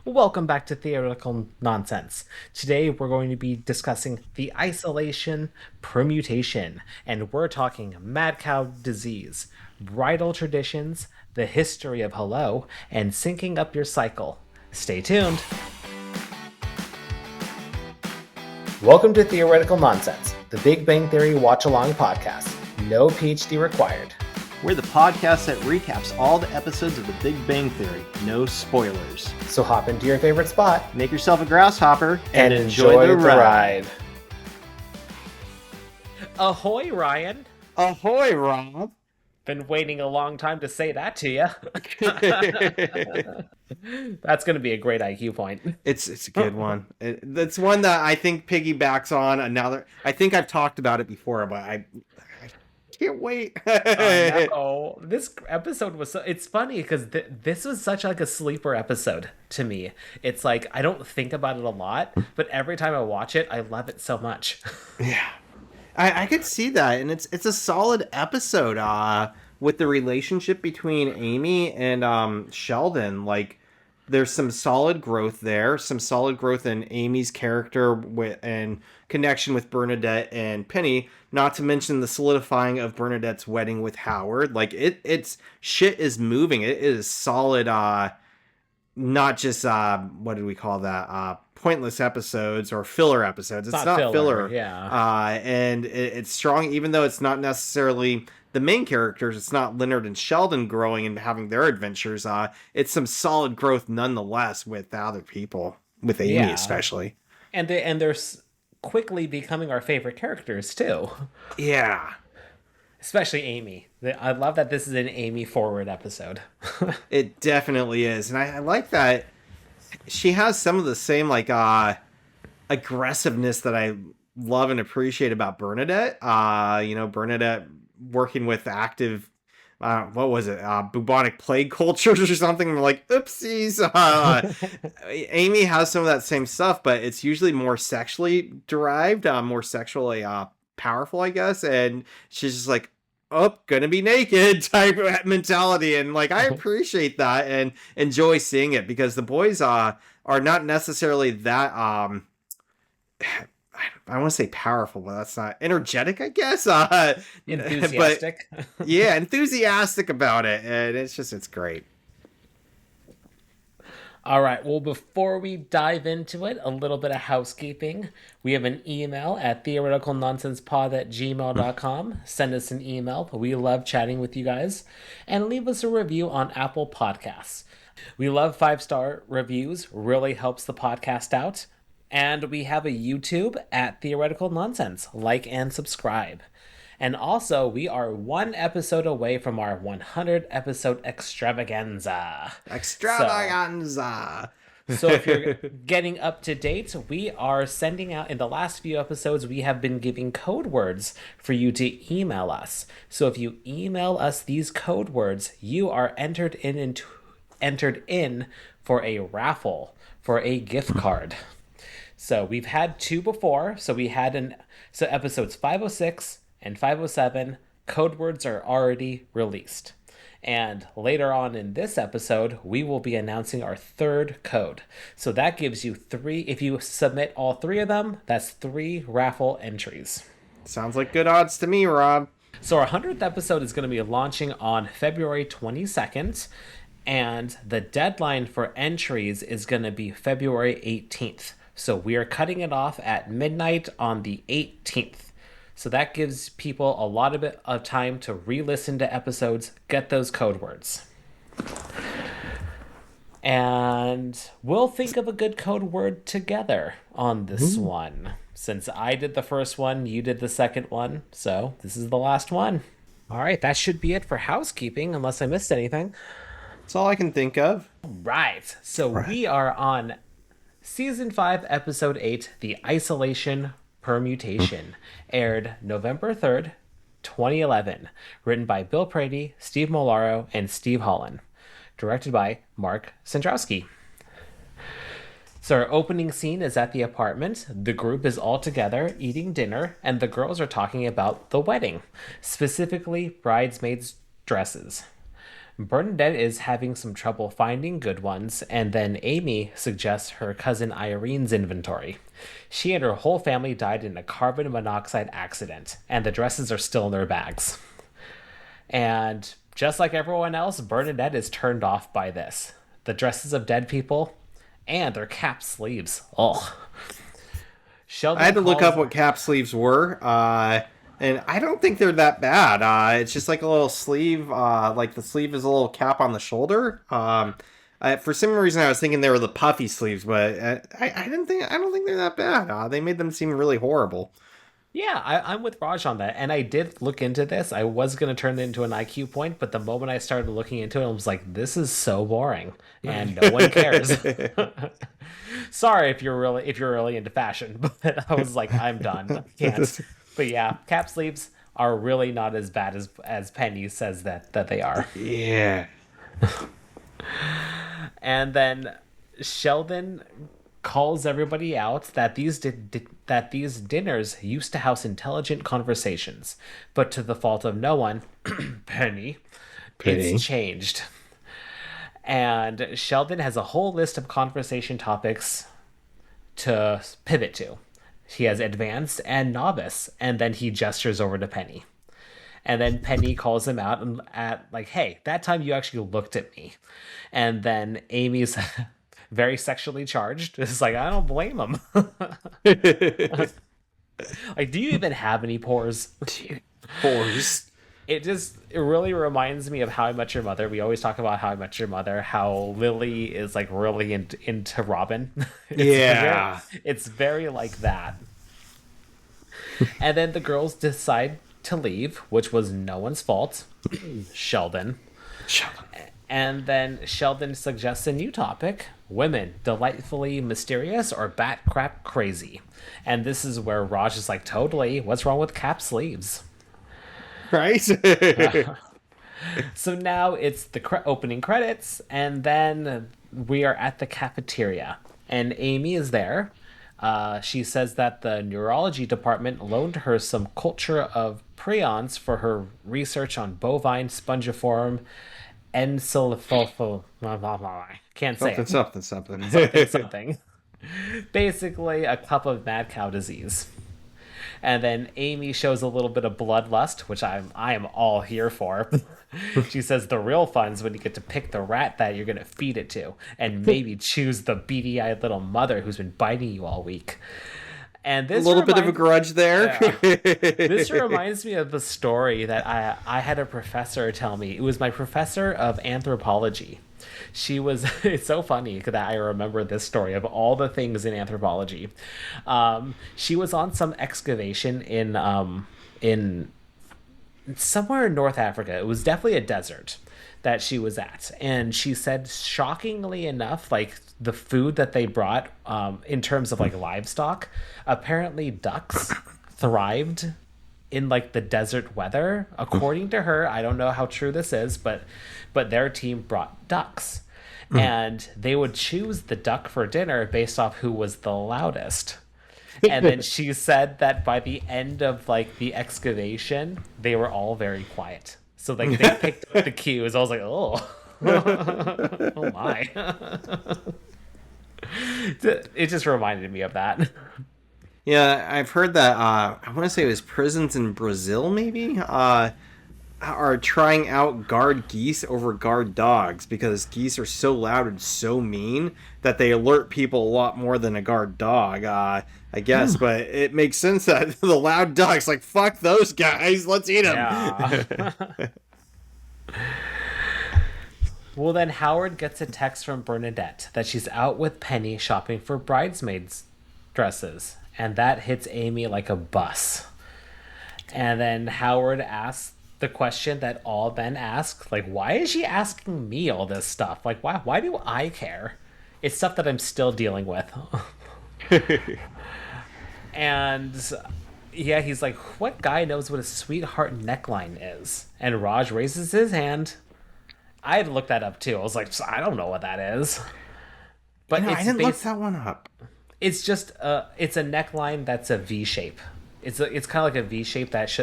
Welcome back to Theoretical Nonsense. Today we're going to be discussing the isolation permutation, and we're talking mad cow disease, bridal traditions, the history of hello, and syncing up your cycle. Stay tuned. Welcome to Theoretical Nonsense, the Big Bang Theory watch-along podcast. No PhD required. We're the podcast that recaps all the episodes of The Big Bang Theory. No spoilers. So hop into your favorite spot Make yourself a grasshopper and enjoy the ride. Ahoy, Ryan. Ahoy, Rob. Been waiting a long time to say that to you. That's going to be a great IQ point. It's a good one. It's one that I think piggybacks on another. I think I've talked about it before, but I can't wait. Oh, this episode was so. It's funny because this was such like a sleeper episode to me. It's like I don't think about it a lot, but every time I watch it, I love it so much. Yeah, I could see that, and it's a solid episode. With the relationship between Amy and Sheldon, like there's some solid growth there, some solid growth in Amy's character and connection with Bernadette and Penny. Not to mention the solidifying of Bernadette's wedding with Howard. Like it's shit is moving. It is solid. Not just what did we call that? Pointless episodes or filler episodes. It's not filler. Yeah. And it's strong, even though it's not necessarily the main characters. It's not Leonard and Sheldon growing and having their adventures. It's some solid growth nonetheless with the other people, with Amy especially. And they're quickly becoming our favorite characters too. Yeah. Especially Amy. I love that this is an Amy forward episode. It definitely is. And I like that she has some of the same like aggressiveness that I love and appreciate about Bernadette. Bernadette working with active what was it? Bubonic plague cultures or something. I'm like, oopsies. Amy has some of that same stuff, but it's usually more sexually derived, more sexually powerful, I guess. And she's just like, oh, gonna be naked type of mentality. And like, I appreciate that and enjoy seeing it because the boys are not necessarily that, I want to say powerful, but that's not energetic, I guess. Enthusiastic. But, yeah, enthusiastic about it. And it's great. All right. Well, before we dive into it, a little bit of housekeeping. We have an email at theoreticalnonsencepod@gmail.com. Send us an email. We love chatting with you guys. And leave us a review on Apple Podcasts. We love 5-star reviews. Really helps the podcast out. And we have a YouTube at Theoretical Nonsense. Like and subscribe. And also, we are one episode away from our 100 episode extravaganza. So if you're getting up to date, we are sending out, in the last few episodes, we have been giving code words for you to email us. So if you email us these code words, you are entered in for a raffle, for a gift card. So we've had 2 before. So episodes 506 and 507, code words are already released. And later on in this episode, we will be announcing our 3rd code. So that gives you 3. If you submit all 3 of them, that's 3 raffle entries. Sounds like good odds to me, Rob. So our 100th episode is going to be launching on February 22nd. And the deadline for entries is going to be February 18th. So we are cutting it off at midnight on the 18th. So that gives people a lot of time to re-listen to episodes, get those code words. And we'll think of a good code word together on this one. Since I did the first one, you did the second one. So this is the last one. All right, that should be it for housekeeping, unless I missed anything. That's all I can think of. Right. So we are on Season 5, Episode 8, The Isolation Permutation, aired November 3rd, 2011, written by Bill Prady, Steve Molaro, and Steve Holland, directed by Mark Centrowski. So our opening scene is at the apartment. The group is all together eating dinner, and the girls are talking about the wedding, specifically bridesmaids' dresses. Bernadette is having some trouble finding good ones, and then Amy suggests her cousin Irene's inventory. She and her whole family died in a carbon monoxide accident, and the dresses are still in their bags. And just like everyone else, Bernadette is turned off by this. The dresses of dead people and their cap sleeves. Ugh. I had to look up what cap sleeves were, and I don't think they're that bad. It's just like a little sleeve, like the sleeve is a little cap on the shoulder. For some reason, I was thinking they were the puffy sleeves, but I don't think they're that bad. They made them seem really horrible. Yeah, I'm with Raj on that. And I did look into this. I was going to turn it into an IQ point, but the moment I started looking into it, I was like, this is so boring. And no one cares. Sorry if you're really into fashion, but I was like, I'm done. I can't. But yeah, cap sleeves are really not as bad as Penny says that they are. Yeah. And then Sheldon calls everybody out that these dinners used to house intelligent conversations, but to the fault of no one, Penny, it's changed. And Sheldon has a whole list of conversation topics to pivot to. He has advanced and novice, and then he gestures over to Penny. And then Penny calls him out and like, hey, that time you actually looked at me. And then Amy's very sexually charged. It's like, I don't blame him. Like, do you even have any pores? Pores. It really reminds me of How I Met Your Mother. We always talk about How I Met Your Mother, how Lily is like really into Robin. It's very like that. And then the girls decide to leave, which was no one's fault. Sheldon. And then Sheldon suggests a new topic: women, delightfully mysterious or bat crap crazy. And this is where Raj is like, totally, what's wrong with cap sleeves? Right? So now it's the opening credits, and then we are at the cafeteria, and Amy is there. She says that the neurology department loaned her some culture of prions for her research on bovine spongiform encephalopathy. Can't say it. Something. Basically, a cup of mad cow disease. And then Amy shows a little bit of bloodlust, which I am all here for. She says the real fun's when you get to pick the rat that you're going to feed it to, and maybe choose the beady-eyed little mother who's been biting you all week. And this a little bit of a grudge there. Yeah. This reminds me of the story that I had a professor tell me. It was my professor of anthropology. She was, it's so funny that I remember this story of all the things in anthropology. She was on some excavation in somewhere in North Africa. It was definitely a desert that she was at. And she said, shockingly enough, like the food that they brought, in terms of like livestock, apparently ducks thrived in like the desert weather. According to her, I don't know how true this is, but their team brought ducks. And they would choose the duck for dinner based off who was the loudest. And then she said that by the end of like the excavation, they were all very quiet. So like they picked up the cues. I was like, oh, oh my. It just reminded me of that. Yeah, I've heard that, I want to say it was prisons in Brazil, maybe, are trying out guard geese over guard dogs because geese are so loud and so mean that they alert people a lot more than a guard dog, I guess. But it makes sense that the loud dog's like, fuck those guys, let's eat them. Yeah. Well, then Howard gets a text from Bernadette that she's out with Penny shopping for bridesmaids dresses. And that hits Amy like a bus. And then Howard asks the question that all men ask, like, why is she asking me all this stuff? Like, why do I care? It's stuff that I'm still dealing with. And yeah, he's like, what guy knows what a sweetheart neckline is? And Raj raises his hand. I had to look that up too. I was like, I don't know what that is. But I didn't look that one up. It's just it's a neckline that's a V shape. It's kind of like a V shape that's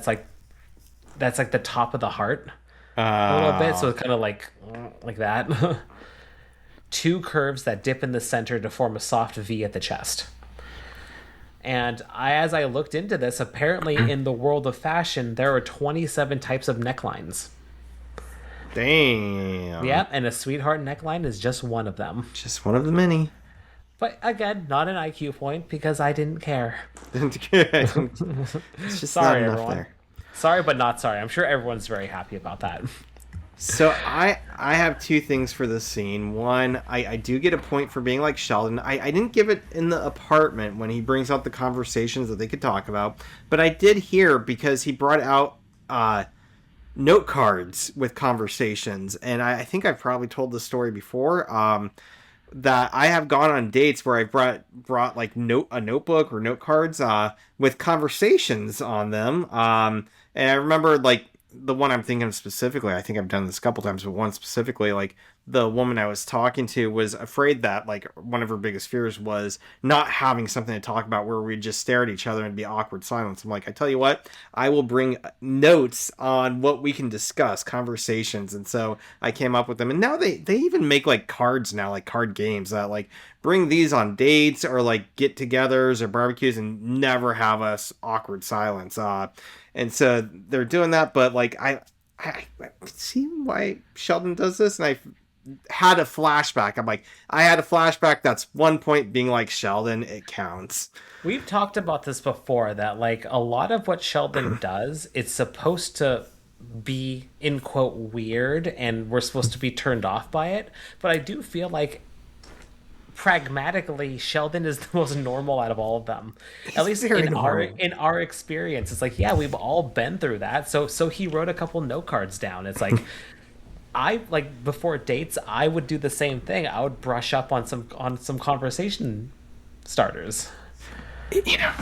like the top of the heart. a little bit, so Oh, it's kind of like that. Two curves that dip in the center to form a soft V at the chest. And as I looked into this, apparently in the world of fashion, there are 27 types of necklines. damn. Yeah, and a sweetheart neckline is just one of them. Just one of the many. But again, not an IQ point because I didn't care. It's just not Sorry, enough everyone. there. Sorry, but not sorry. I'm sure everyone's very happy about that. So I have two things for this scene. One, I do get a point for being like Sheldon. I didn't give it in the apartment when he brings out the conversations that they could talk about, but I did hear because he brought out note cards with conversations, and I think I've probably told this story before. That I have gone on dates where I brought like a notebook or note cards with conversations on them. And I remember like the one I'm thinking of specifically. I think I've done this a couple times, but one specifically, like the woman I was talking to was afraid that like one of her biggest fears was not having something to talk about where we'd just stare at each other and be awkward silence. I'm like, I tell you what, I will bring notes on what we can discuss, conversations. And so I came up with them. And now they even make like cards now, like card games that like bring these on dates or like get togethers or barbecues and never have us awkward silence. And so they're doing that, but like I see why Sheldon does this, and I had a flashback. I'm like, I had a flashback. That's 1 point being like Sheldon. It counts. We've talked about this before that like a lot of what Sheldon does, it's supposed to be in quote weird and we're supposed to be turned off by it. But I do feel like pragmatically Sheldon is the most normal out of all of them. At He's least very normal. in our experience. It's like, yeah, we've all been through that. So he wrote a couple note cards down. It's like I like before dates, I would do the same thing. I would brush up on some conversation starters. You know,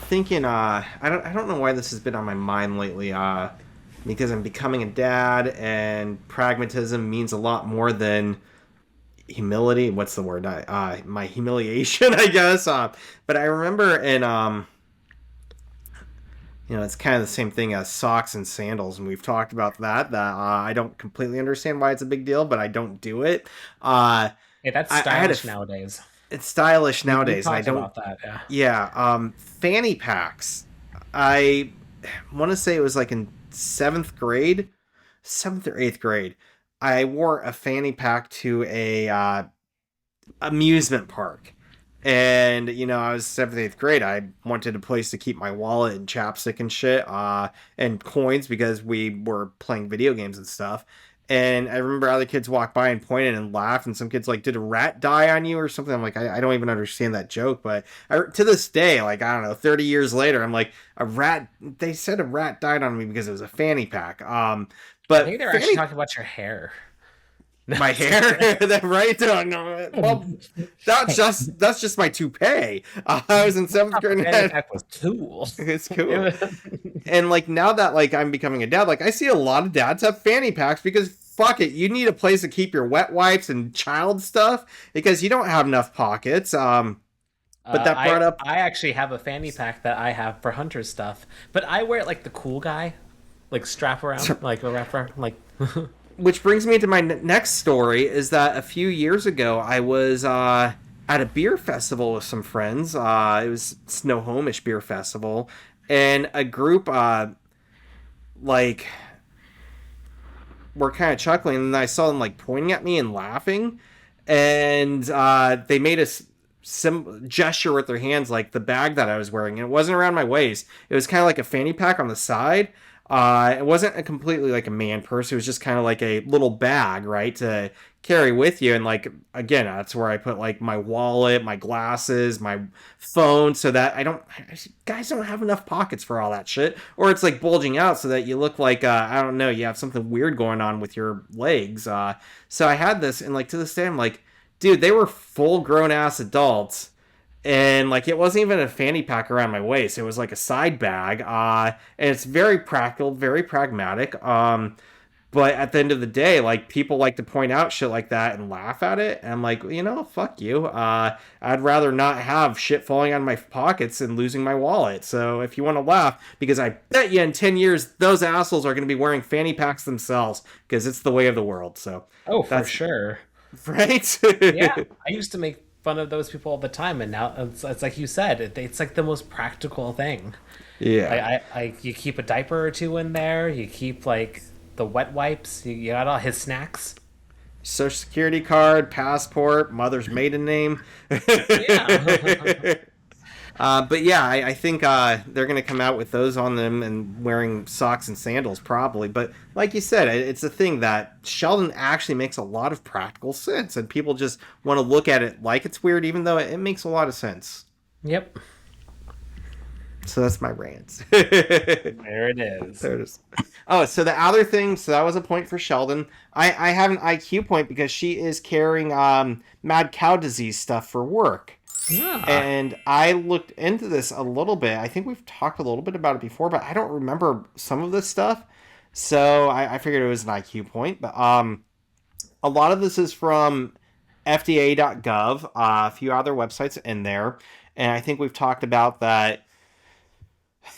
thinking. I don't know why this has been on my mind lately. Because I'm becoming a dad, and pragmatism means a lot more than humility. What's the word? My humiliation, I guess. But I remember in it's kind of the same thing as socks and sandals, and we've talked about that. That I don't completely understand why it's a big deal, but I don't do it. Hey, that's I had stylish nowadays. It's stylish We nowadays, and I talked don't. about that, yeah. Yeah, fanny packs. I want to say it was like in seventh or eighth grade. I wore a fanny pack to a amusement park. And, I was seventh, eighth grade. I wanted a place to keep my wallet and chapstick and shit, and coins because we were playing video games and stuff. And I remember other kids walked by and pointed and laughed, and some kids like, "Did a rat die on you or something?" I'm like, I don't even understand that joke, but to this day, like I don't know, 30 years later, I'm like, a rat. They said a rat died on me because it was a fanny pack. I But think they were actually fanny talking about your hair. No, my just kidding. hair, that right? No, well, that's just my toupee. I was in seventh grade. Fanny pack was cool. It's cool. And like now that like I'm becoming a dad, like I see a lot of dads have fanny packs because fuck it, you need a place to keep your wet wipes and child stuff because you don't have enough pockets. But that brought up, I actually have a fanny pack that I have for hunter stuff, but I wear it like the cool guy, like strap around, like a wrapper, like. which brings me to my next story. Is that a few years ago I was at a beer festival with some friends. It was Snohomish Beer Festival, and a group like were kind of chuckling, and I saw them like pointing at me and laughing, and they made a gesture with their hands, like the bag that I was wearing, and it wasn't around my waist. It was kind of like a fanny pack on the side. It wasn't a completely like a man purse. It was just kind of like a little bag, right, to carry with you. And like again, that's where I put like my wallet, my glasses, my phone, so that guys don't have enough pockets for all that shit, or it's like bulging out so that you look like I don't know, you have something weird going on with your legs. So I had this, and like to this day, I'm like, dude, they were full grown ass adults. And like it wasn't even a fanny pack around my waist. It was like a side bag. And it's very practical, very pragmatic. But at the end of the day, like, people like to point out shit like that and laugh at it. And I'm like, fuck you. I'd rather not have shit falling out of my pockets and losing my wallet. So if you want to laugh, because I bet you in 10 years, those assholes are going to be wearing fanny packs themselves because it's the way of the world. So Oh, for that's sure. right. Yeah, I used to make fun of those people all the time, and now it's like you said, it's like the most practical thing. Yeah. You keep a diaper or two in there. You keep like the wet wipes. You got all his snacks. Social security card, passport, mother's maiden name. Yeah. But yeah, I think they're going to come out with those on them and wearing socks and sandals probably. But like you said, it's a thing that Sheldon actually makes a lot of practical sense, and people just want to look at it like it's weird, even though it makes a lot of sense. Yep. So that's my rant. There it is. There it is. Oh, so the other thing, so that was a point for Sheldon. I have an IQ point because she is carrying mad cow disease stuff for work. Yeah. And I looked into this a little bit. I think we've talked a little bit about it before, but I don't remember some of this stuff. So I figured it was an IQ point. But a lot of this is from FDA.gov, a few other websites in there. And I think we've talked about that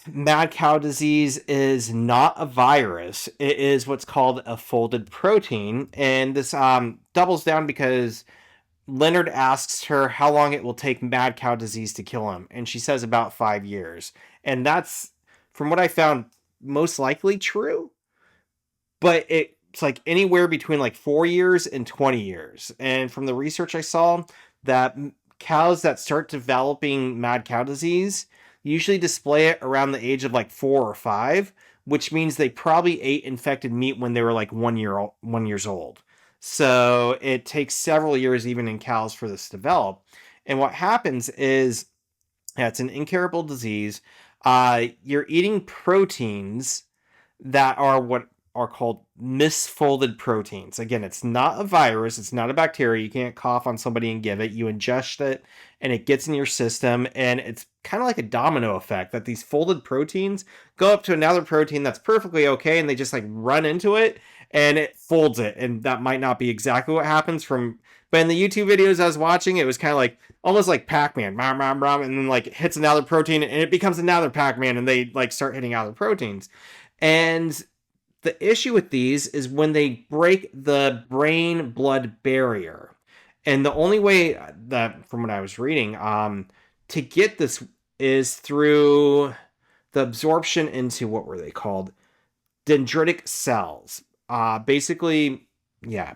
mad cow disease is not a virus. It is what's called a folded protein. And this doubles down because Leonard asks her how long it will take mad cow disease to kill him. And she says about 5 years. And that's, from what I found, most likely true. But it's like anywhere between like 4 years and 20 years. And from the research I saw, that cows that start developing mad cow disease usually display it around the age of like 4 or 5, which means they probably ate infected meat when they were like 1 years old. So it takes several years even in cows for this to develop. And what happens is, yeah, it's an incurable disease. You're eating proteins that are what are called misfolded proteins. Again, it's not a virus. It's not a bacteria. You can't cough on somebody and give it. You ingest it and it gets in your system. And it's kind of like a domino effect that these folded proteins go up to another protein that's perfectly okay. And they just like run into it and it folds it. And that might not be exactly what happens but in the YouTube videos I was watching, it was kind of like almost like Pac-Man, and then like it hits another protein and it becomes another Pac-Man and they like start hitting other proteins. And the issue with these is when they break the brain-blood barrier. And the only way that, from what I was reading, to get this is through the absorption into, what were they called? Dendritic cells. Basically, yeah,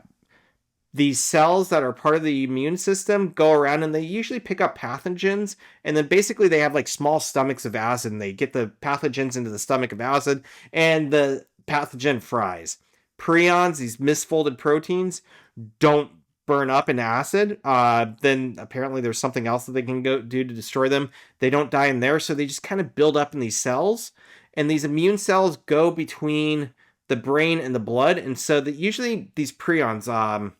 these cells that are part of the immune system go around and they usually pick up pathogens. And then basically they have like small stomachs of acid and they get the pathogens into the stomach of acid and the pathogen fries. Prions, these misfolded proteins, don't burn up in acid. Then apparently there's something else that they can go do to destroy them. They don't die in there, so they just kind of build up in these cells. And these immune cells go between the brain and the blood. And so that usually these prions,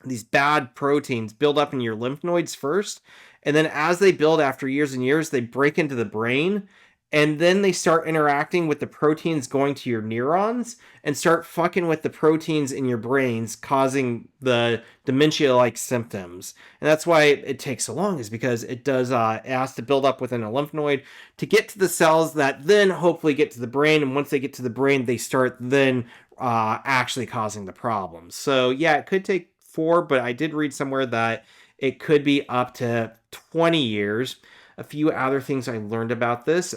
these bad proteins build up in your lymph nodes first. And then as they build after years and years, they break into the brain. And then they start interacting with the proteins going to your neurons and start fucking with the proteins in your brains, causing the dementia-like symptoms. And that's why it takes so long, is because it has to build up within a lymph node to get to the cells that then hopefully get to the brain. And once they get to the brain, they start then actually causing the problems. So yeah, it could take 4, but I did read somewhere that it could be up to 20 years. A few other things I learned about this.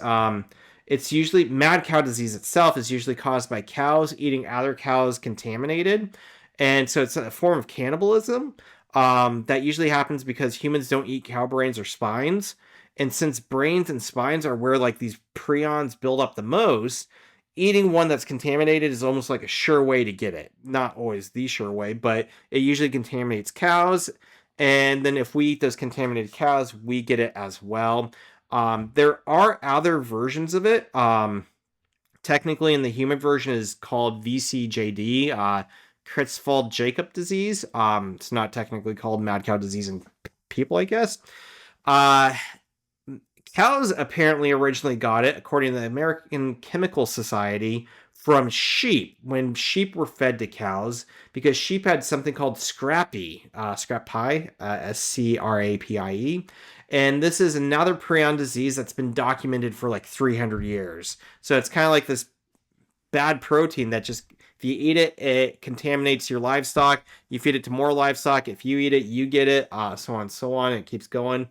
It's usually, mad cow disease itself is usually caused by cows eating other cows contaminated. And so it's a form of cannibalism that usually happens because humans don't eat cow brains or spines. And since brains and spines are where like these prions build up the most, eating one that's contaminated is almost like a sure way to get it. Not always the sure way, but it usually contaminates cows. And then if we eat those contaminated cows, we get it as well. There are other versions of it. Technically, in the human version is called VCJD, Creutzfeldt-Jakob disease. It's not technically called mad cow disease in people, I guess. Cows apparently originally got it, according to the American Chemical Society, from sheep when sheep were fed to cows, because sheep had something called scrappie, SCRAPIE. And this is another prion disease that's been documented for like 300 years. So it's kind of like this bad protein that just, if you eat it, it contaminates your livestock. You feed it to more livestock. If you eat it, you get it, so on and so on. It keeps going.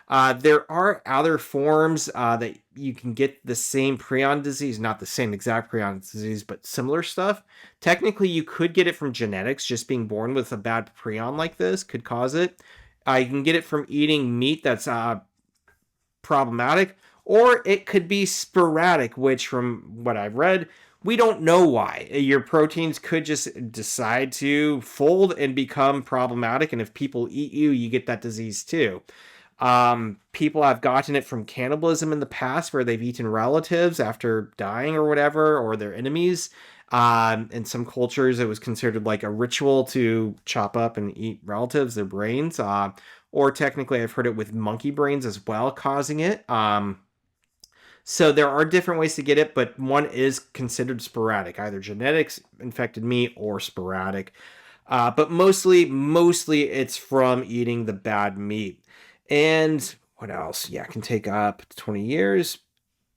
There are other forms that you can get the same prion disease, not the same exact prion disease, but similar stuff. Technically, you could get it from genetics. Just being born with a bad prion like this could cause it. You can get it from eating meat that's problematic, or it could be sporadic, which from what I've read, we don't know why. Your proteins could just decide to fold and become problematic, and if people eat you, you get that disease too. People have gotten it from cannibalism in the past, where they've eaten relatives after dying or whatever, or their enemies. In some cultures, it was considered like a ritual to chop up and eat relatives, their brains. Or technically, I've heard it with monkey brains as well, causing it. So there are different ways to get it, but one is considered sporadic, either genetics infected meat or sporadic. But mostly it's from eating the bad meat. And what else? Yeah, it can take up to 20 years.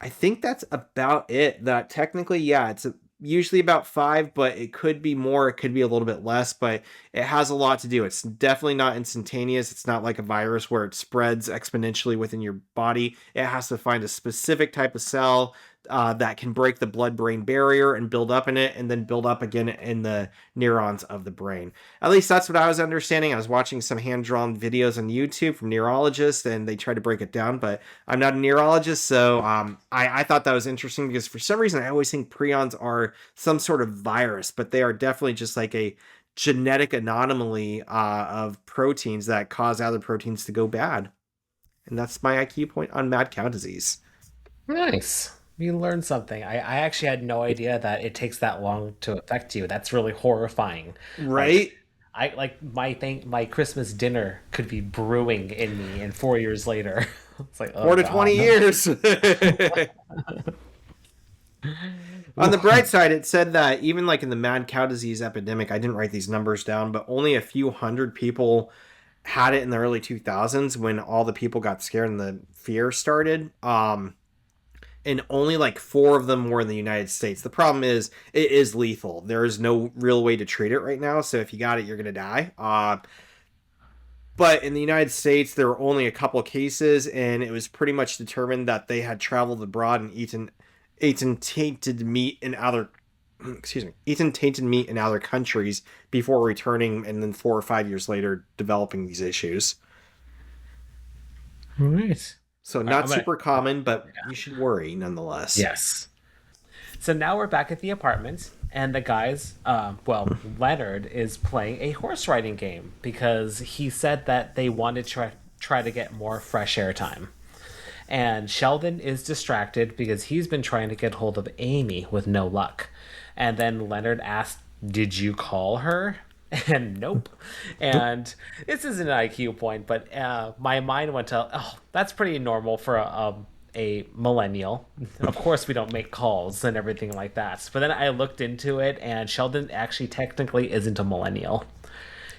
I think that's about it. That technically, yeah, it's usually about 5, but it could be more, it could be a little bit less, but it has a lot to do. It's definitely not instantaneous. It's not like a virus where it spreads exponentially within your body. It has to find a specific type of cell that can break the blood-brain barrier and build up in it, and then build up again in the neurons of the brain. At least that's what I was understanding. I was watching some hand-drawn videos on YouTube from neurologists, and they tried to break it down, but I'm not a neurologist, so I thought that was interesting, because for some reason I always think prions are some sort of virus, but they are definitely just like a genetic anomaly of proteins that cause other proteins to go bad. And that's my IQ point on mad cow disease. Nice. You learned something. I actually had no idea that it takes that long to affect you. That's really horrifying. Like Right? my Christmas dinner could be brewing in me, and 4 years later, it's like, oh 4 to 20 God. years. On the bright side, it said that even like in the mad cow disease epidemic, I didn't write these numbers down, but only a few hundred people had it in the early 2000s, when all the people got scared and the fear started. And only like 4 of them were in the United States. The problem is it is lethal. There is no real way to treat it right now. So if you got it, you're going to die. But in the United States, there were only a couple of cases, and it was pretty much determined that they had traveled abroad and eaten tainted meat in other eaten tainted meat in other countries before returning, and then 4 or 5 years later developing these issues. All right. So I'm not gonna, super common, but you should worry nonetheless. yes. So now we're back at the apartment, and the guys, well, Leonard is playing a horse riding game because he said that they wanted to try to get more fresh air time. And Sheldon is distracted because he's been trying to get hold of Amy with no luck. And then Leonard asked, "Did you call her?" And nope. And this is an IQ point, but my mind went to, oh, that's pretty normal for a millennial. Of course, we don't make calls and everything like that. But then I looked into it, and Sheldon actually technically isn't a millennial.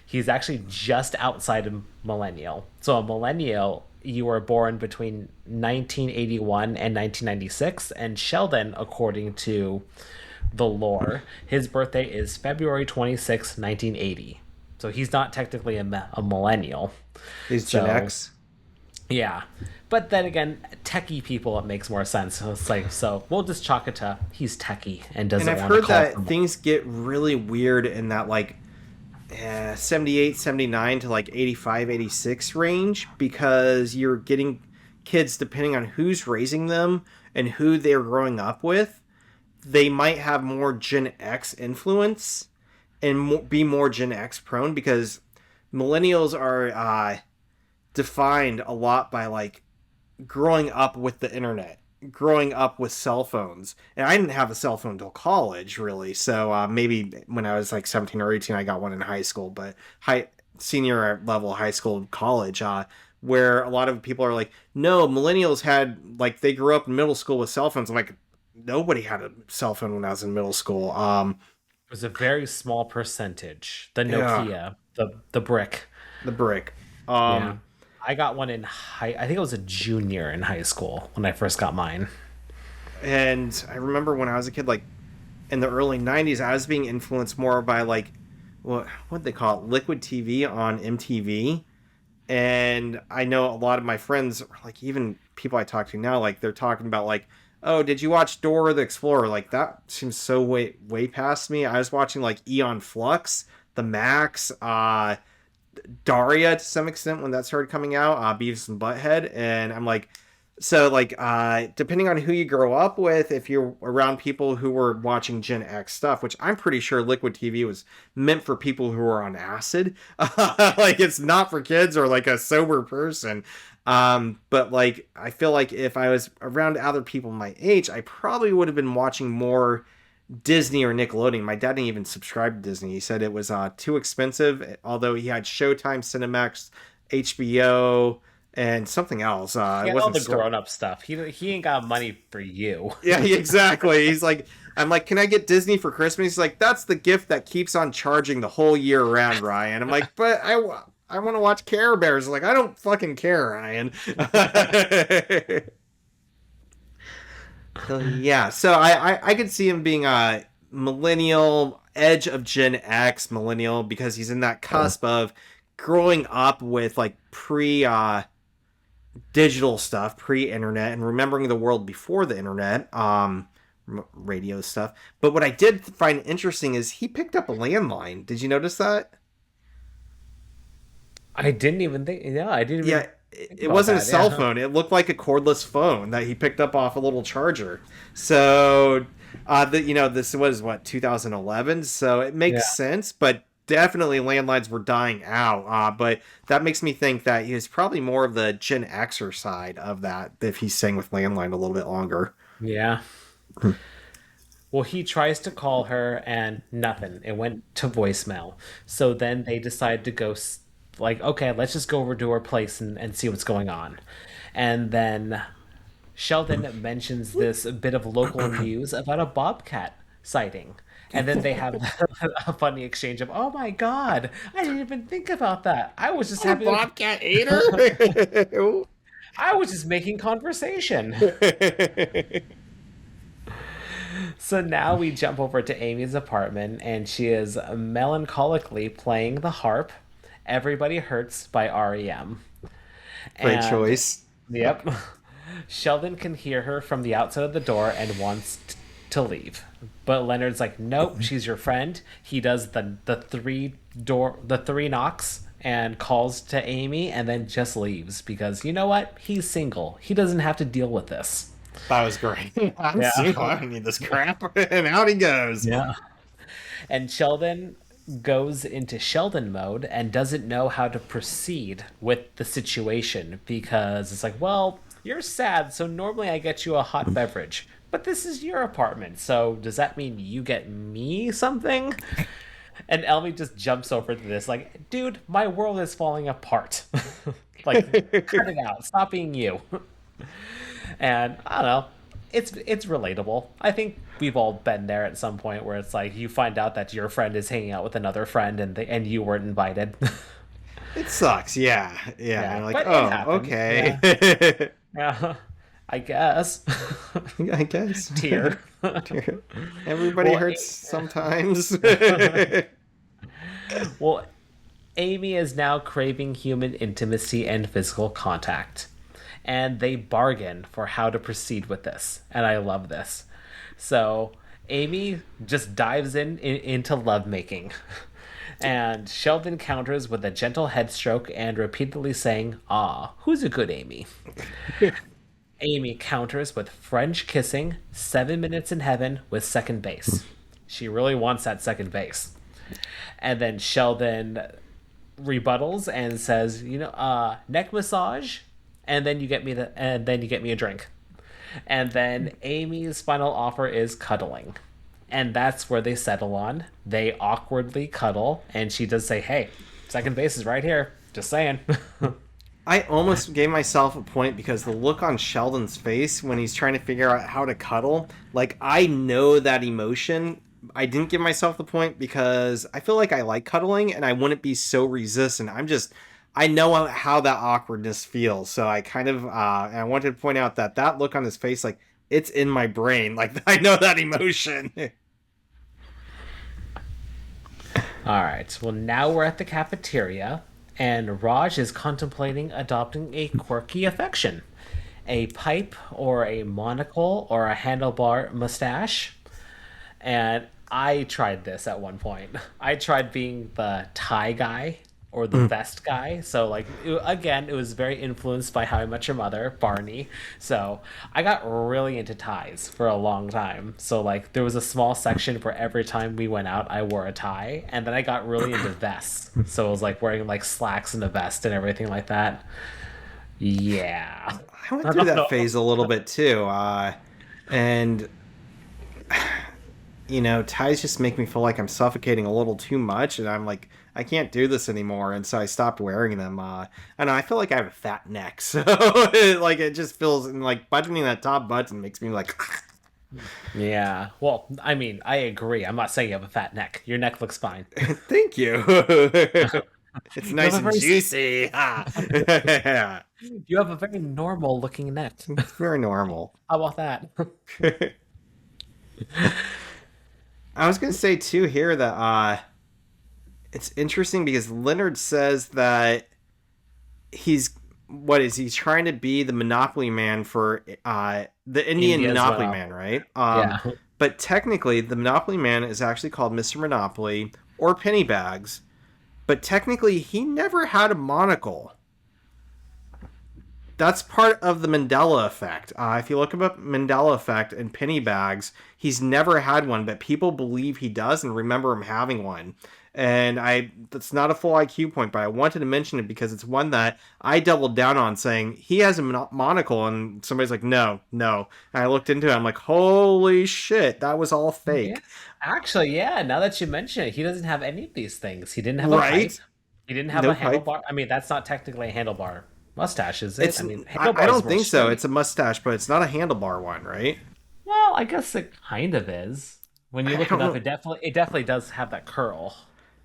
He's actually just outside of millennial. So a millennial, you were born between 1981 and 1996, and Sheldon, according to the lore, his birthday is February 26, 1980. So he's not technically a millennial. He's So Gen X. yeah, but then again, techie people, it makes more sense. So it's like, so we'll just chalk it to he's techie and doesn't And I've want to heard call that someone. things get really weird in that like 78, 79 to like 85, 86 range, because you're getting kids, depending on who's raising them and who they're growing up with, they might have more Gen X influence and be more Gen X prone, because millennials are defined a lot by like growing up with the internet, growing up with cell phones. And I didn't have a cell phone until college, really. So maybe when I was like 17 or 18, I got one in high school, but senior level high school, college, where a lot of people are like, no, millennials had, like, they grew up in middle school with cell phones. I'm like, nobody had a cell phone when I was in middle school. It was a very small percentage. The Yeah, Nokia, the brick. the brick. Yeah. Um, I got one in high. I think I was a junior in high school when I first got mine. and I remember when I was a kid, like in the early '90s, I was being influenced more by like what they call it, liquid TV on MTV. And I know a lot of my friends, like even people I talk to now, like they're talking about like, oh, did you watch Dora the Explorer? Like that seems so way past me. I was watching like Eon Flux, The Max, Daria to some extent when that started coming out, Beavis and Butthead, and I'm like, so like depending on who you grow up with, if you're around people who were watching Gen X stuff, which I'm pretty sure Liquid TV was meant for people who are on acid, like it's not for kids or like a sober person. But like I feel like if I was around other people my age, I probably would have been watching more Disney or Nickelodeon. My dad didn't even subscribe to Disney. He said it was too expensive, although he had Showtime, Cinemax, HBO, and something else. He It got all wasn't the Star. grown up stuff. He ain't got money for you. Yeah, exactly. He's like, I'm like, can I get Disney for Christmas? He's like, that's the gift that keeps on charging the whole year around, Ryan. I'm like, but I want to watch Care Bears. Like, I don't fucking care, Ryan. So yeah, so I could see him being a millennial, edge of Gen X millennial because he's in that cusp of growing up with like pre digital stuff, pre internet, and remembering the world before the internet, radio stuff. But what I did find interesting is he picked up a landline. Did you notice that? I didn't even think. Yeah, I didn't even Yeah, think it about wasn't a that. cell Yeah. phone. It looked like a cordless phone that he picked up off a little charger. So, this was what 2011. So it makes Yeah. sense, but definitely landlines were dying out. But that makes me think that he was probably more of the Gen Xer side of that if he's staying with landline a little bit longer. Yeah. Well, he tries to call her and nothing. It went to voicemail. So then they decide to go, like, okay, let's just go over to her place and see what's going on. And then Sheldon mentions this bit of local news about a bobcat sighting. And then they have a funny exchange of, oh my God, I didn't even think about that. I was just A happy to, Bobcat Eater. I was just making conversation. So now we jump over to Amy's apartment, and she is melancholically playing the harp. Everybody Hurts by REM. Great And, choice. yep, Sheldon can hear her from the outside of the door and wants to leave. But Leonard's like, nope, she's your friend. He does the three knocks and calls to Amy and then just leaves because you know what? He's single. He doesn't have to deal with this. That was great. I'm Yeah. single. I don't need this crap. And out he goes. Yeah. And Sheldon goes into Sheldon mode and doesn't know how to proceed with the situation because it's like, well, you're sad, so normally I get you a hot beverage, but this is your apartment, so does that mean you get me something? And Elmy just jumps over to this, like, dude, my world is falling apart. Like, cut it out. Stop being you. And I don't know. It's relatable. I think we've all been there at some point where it's like you find out that your friend is hanging out with another friend and you weren't invited. It sucks. Yeah. Yeah. Yeah, And like, but it oh, happens. Yeah. okay. Yeah. I guess. I guess. Tear. Everybody Well, hurts sometimes. well, Amy is now craving human intimacy and physical contact. And they bargain for how to proceed with this. And I love this. So Amy just dives into lovemaking. And Sheldon counters with a gentle head stroke and repeatedly saying, ah, who's a good Amy? Amy counters with French kissing, 7 minutes in heaven with second base. She really wants that second base. And then Sheldon rebuttals and says, neck massage, and then you get me a drink. And then Amy's final offer is cuddling. And that's where they settle on. They awkwardly cuddle, and she does say, hey, second base is right here. Just saying. I almost gave myself a point because the look on Sheldon's face when he's trying to figure out how to cuddle, like I know that emotion. I didn't give myself the point because I feel like I like cuddling and I wouldn't be so resistant. I know how that awkwardness feels. So I kind of, I wanted to point out that that look on his face, like it's in my brain. Like I know that emotion. All right. Well, now we're at the cafeteria, and Raj is contemplating adopting a quirky affection, a pipe or a monocle or a handlebar mustache. And I tried this at one point. I tried being the tie guy or the vest guy. So, like, again, it was very influenced by How I Met Your Mother, Barney. So, I got really into ties for a long time. So, like, there was a small section where every time we went out, I wore a tie. And then I got really into vests. So, it was like wearing, like, slacks and a vest and everything like that. Yeah. I went I through don't that know. phase a little bit too. And ties just make me feel like I'm suffocating a little too much, and I'm like, I can't do this anymore, and so I stopped wearing them. I know I feel like I have a fat neck, so it just feels and like buttoning that top button makes me like, Yeah. Well, I mean, I agree. I'm not saying you have a fat neck. Your neck looks fine. thank you. It's You have nice a and very juicy. you have a very normal looking neck. It's very normal. How about that? I was gonna say too here that it's interesting because Leonard says that he's what is he trying to be the Monopoly man for the Indian India's Monopoly well. man, right? Yeah. But technically the Monopoly man is actually called Mr. Monopoly or Pennybags, but technically he never had a monocle. That's part of the Mandela effect. If you look up Mandela effect and Pennybags, he's never had one, but people believe he does and remember him having one. And that's not a full IQ point, but I wanted to mention it because it's one that I doubled down on, saying he has a monocle, and somebody's like, no, no. And I looked into it, I'm like, holy shit, that was all Yeah. fake, Actually, yeah, now that you mention it, he doesn't have any of these things. He didn't have a pipe. right? He didn't have No a pipe. handlebar. I mean, that's not technically a handlebar mustache, is it? It's I mean, I handlebar is don't more think so. straight. It's a mustache, but it's not a handlebar one, right? Well, I guess it kind of is. When you I look it don't up, know. it definitely does have that curl.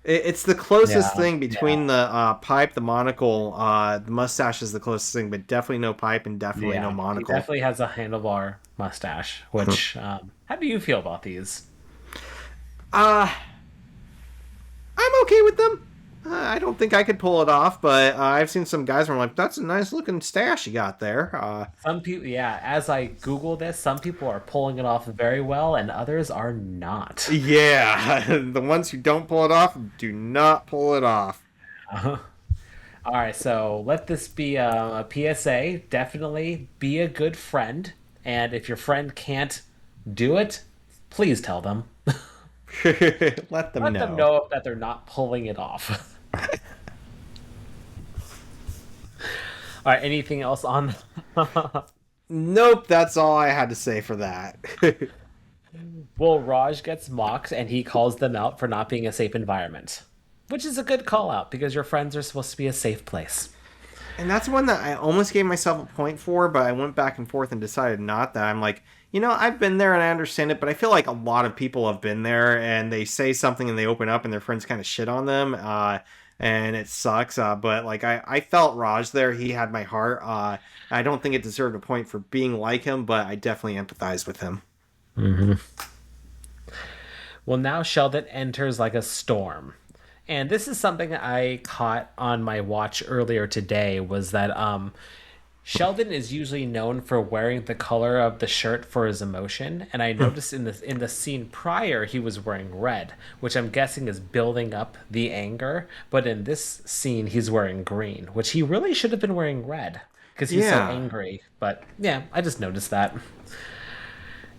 It's the closest Yeah. thing Yeah. between the pipe, the monocle. The mustache is the closest thing, but definitely no pipe and definitely no Yeah. He monocle. definitely has a handlebar mustache, which how do you feel about these? uh, I'm okay with them. I don't think I could pull it off, but I've seen some guys where I'm like, that's a nice looking stash you got there. Some people, yeah, as I Google this, some people are pulling it off very well and others are not. Yeah, the ones who don't pull it off do not pull it off. Uh-huh. All right, so let this be a PSA. Definitely be a good friend. And if your friend can't do it, please tell them. Let them Let them know. know that they're not pulling it off. All right, anything else on? Nope, that's all I had to say for that. Well, Raj gets mocked and he calls them out for not being a safe environment, which is a good call out because your friends are supposed to be a safe place. And that's one that I almost gave myself a point for, but I went back and forth and decided not that. I'm like, I've been there and I understand it, but I feel like a lot of people have been there and they say something and they open up and their friends kind of shit on them. And it sucks. But like, I felt Raj there. He had my heart. I don't think it deserved a point for being like him, but I definitely empathized with him. Well, now Sheldon enters like a storm. And this is something I caught on my watch earlier today was that Sheldon is usually known for wearing the color of the shirt for his emotion, and I noticed in the scene prior he was wearing red, which I'm guessing is building up the anger, but in this scene he's wearing green, which he really should have been wearing red because he's so Yeah. angry. But yeah, I just noticed that.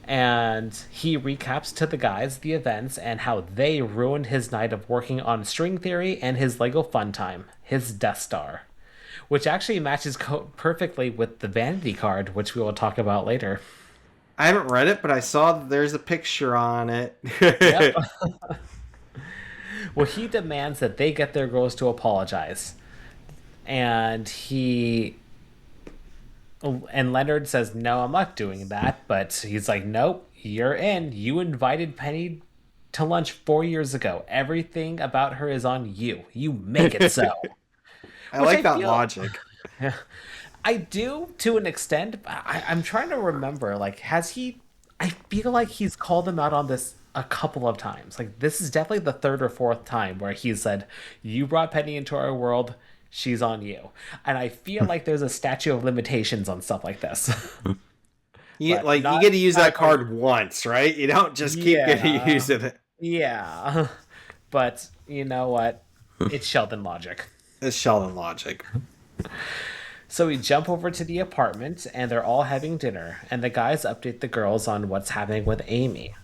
And he recaps to the guys the events and how they ruined his night of working on string theory and his Lego fun time, his Death Star, which actually matches perfectly with the vanity card, which we will talk about later. I haven't read it, but I saw that there's a picture on it. Yep. Well, he demands that they get their girls to apologize. And Leonard says, "No, I'm not doing that." But he's like, "Nope, you're in. You invited Penny to lunch 4 years ago. Everything about her is on you. You make it so." I Which like I that feel logic. I do to an extent. But I'm trying to remember. Like, has he? I feel like he's called him out on this a couple of times. Like, this is definitely the third or fourth time where he said, "You brought Penny into our world. She's on you." And I feel like there's a statute of limitations on stuff like this. But You not get to use that quite. card once, right? You don't just keep getting Yeah, used to it. yeah. But you know what? It's Sheldon logic. It's Sheldon logic. So we jump over to the apartment and they're all having dinner, and the guys update the girls on what's happening with Amy.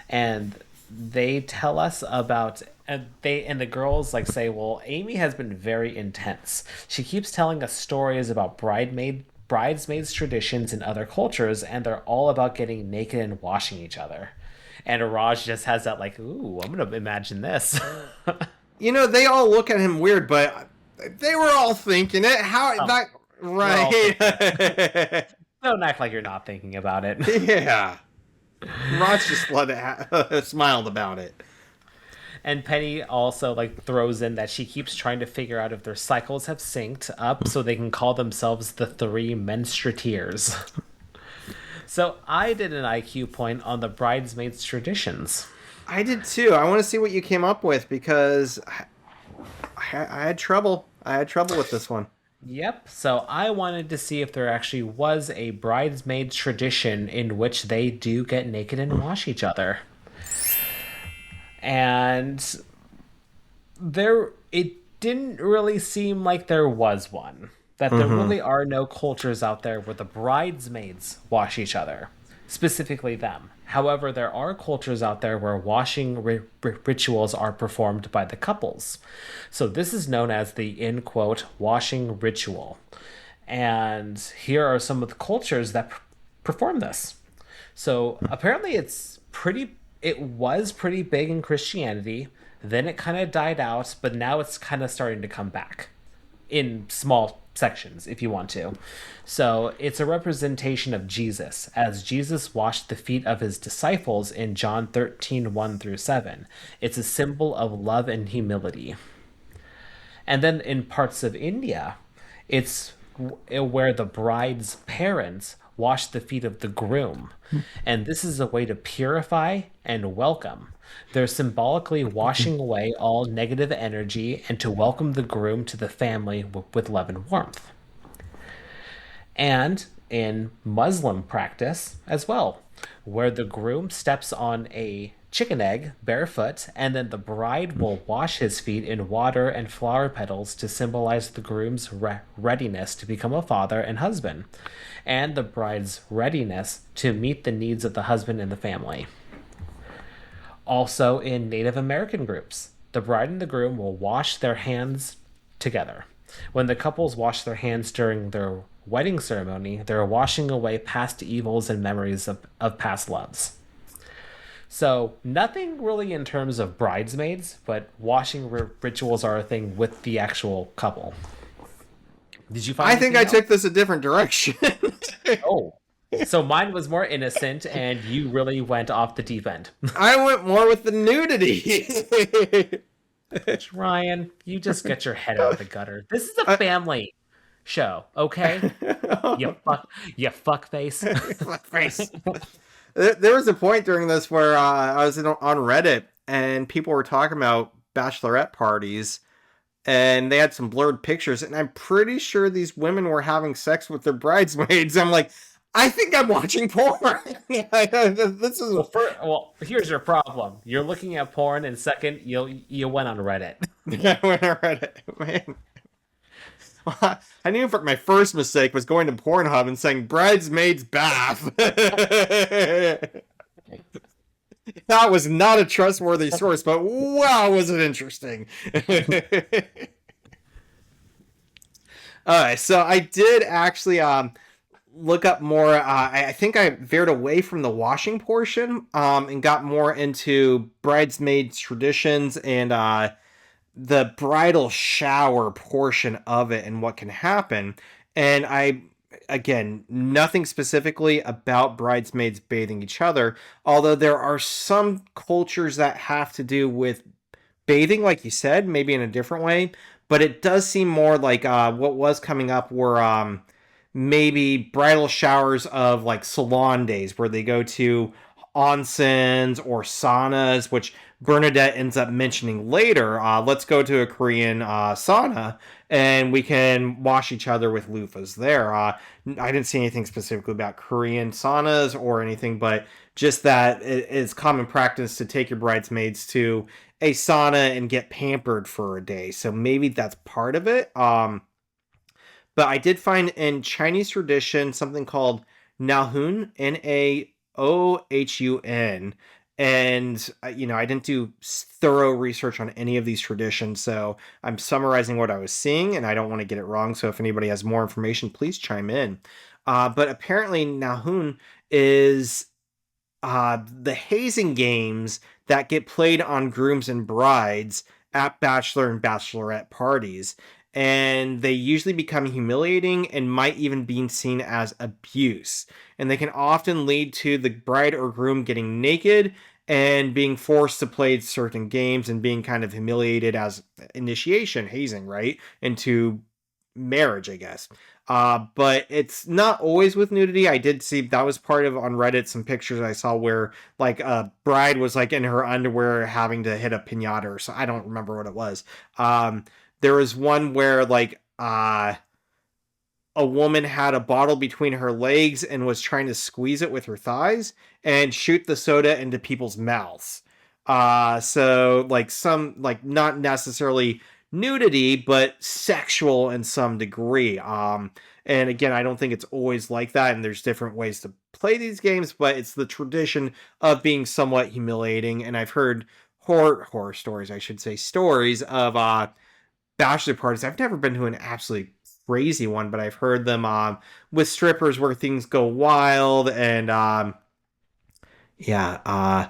And they tell us about and the girls like say, "Well, Amy has been very intense. She keeps telling us stories about bridesmaids traditions in other cultures, and they're all about getting naked and washing each other." And Raj just has that like, "Ooh, I'm gonna imagine this." They all look at him weird, but they were all thinking it. How Oh, that we're all thinking. right? Don't act like you're not thinking about it. Yeah. Raj just smiled about it. And Penny also like throws in that she keeps trying to figure out if their cycles have synced up so they can call themselves the three menstruateurs. So I did an IQ point on the bridesmaids traditions. I did too. I want to see what you came up with because I had trouble. I had trouble with this one. Yep. So I wanted to see if there actually was a bridesmaids tradition in which they do get naked and wash each other. And it didn't really seem like there was one. That there really are no cultures out there where the bridesmaids wash each other, specifically them. However, there are cultures out there where washing rituals are performed by the couples. So this is known as the, in quote, washing ritual. And here are some of the cultures that perform this. So apparently it was pretty big in Christianity. Then it kind of died out, but now it's kind of starting to come back in small sections if you want to. So it's a representation of Jesus, as Jesus washed the feet of his disciples in John 13:1 through 7. It's a symbol of love and humility. And then in parts of India, it's where the bride's parents wash the feet of the groom. And this is a way to purify and welcome. They're symbolically washing away all negative energy and to welcome the groom to the family with love and warmth. And in Muslim practice as well, where the groom steps on a chicken egg barefoot, and then the bride will wash his feet in water and flower petals to symbolize the groom's readiness to become a father and husband, and the bride's readiness to meet the needs of the husband and the family. Also, in Native American groups, the bride and the groom will wash their hands together. When the couples wash their hands during their wedding ceremony, they're washing away past evils and memories of past loves. So, nothing really in terms of bridesmaids, but washing rituals are a thing with the actual couple. Did you find I think anything I else? took this a different direction. Oh. So mine was more innocent, and you really went off the deep end. I went more with the nudity. Ryan, you just get your head out of the gutter. This is a family show, okay? You fuck face. Face. There was a point during this where I was on Reddit and people were talking about bachelorette parties and they had some blurred pictures and I'm pretty sure these women were having sex with their bridesmaids. I'm like, I think I'm watching porn. This is Here's your problem. You're looking at porn, and second, you went on Reddit. yeah, when I read it, man. I knew my first mistake was going to Pornhub and saying bridesmaids bath. That was not a trustworthy source, but wow, was it interesting. Alright, so I did actually look up more. I think I veered away from the washing portion and got more into bridesmaids traditions and the bridal shower portion of it and what can happen. And again, nothing specifically about bridesmaids bathing each other, although there are some cultures that have to do with bathing, like you said, maybe in a different way. But it does seem more like what was coming up were maybe bridal showers of like salon days where they go to onsens or saunas, which Bernadette ends up mentioning later. Let's go to a Korean sauna and we can wash each other with loofahs there. I didn't see anything specifically about Korean saunas or anything, but just that it is common practice to take your bridesmaids to a sauna and get pampered for a day. So maybe that's part of it. But I did find in Chinese tradition something called Naohun, Naohun. And, I didn't do thorough research on any of these traditions, so I'm summarizing what I was seeing, and I don't want to get it wrong. So if anybody has more information, please chime in. But apparently, Naohun is the hazing games that get played on grooms and brides at bachelor and bachelorette parties. And they usually become humiliating and might even be seen as abuse. And they can often lead to the bride or groom getting naked and being forced to play certain games and being kind of humiliated as initiation, hazing, right? Into marriage, I guess. But it's not always with nudity. I did see that was part of on Reddit some pictures I saw where like a bride was like in her underwear having to hit a pinata or so. I don't remember what it was. There was one where like a woman had a bottle between her legs and was trying to squeeze it with her thighs and shoot the soda into people's mouths. So like some like not necessarily nudity, but sexual in some degree. And again, I don't think it's always like that, and there's different ways to play these games, but it's the tradition of being somewhat humiliating. And I've heard horror stories, I should say, stories of bachelor parties. I've never been to an absolutely crazy one, but I've heard them with strippers where things go wild and yeah,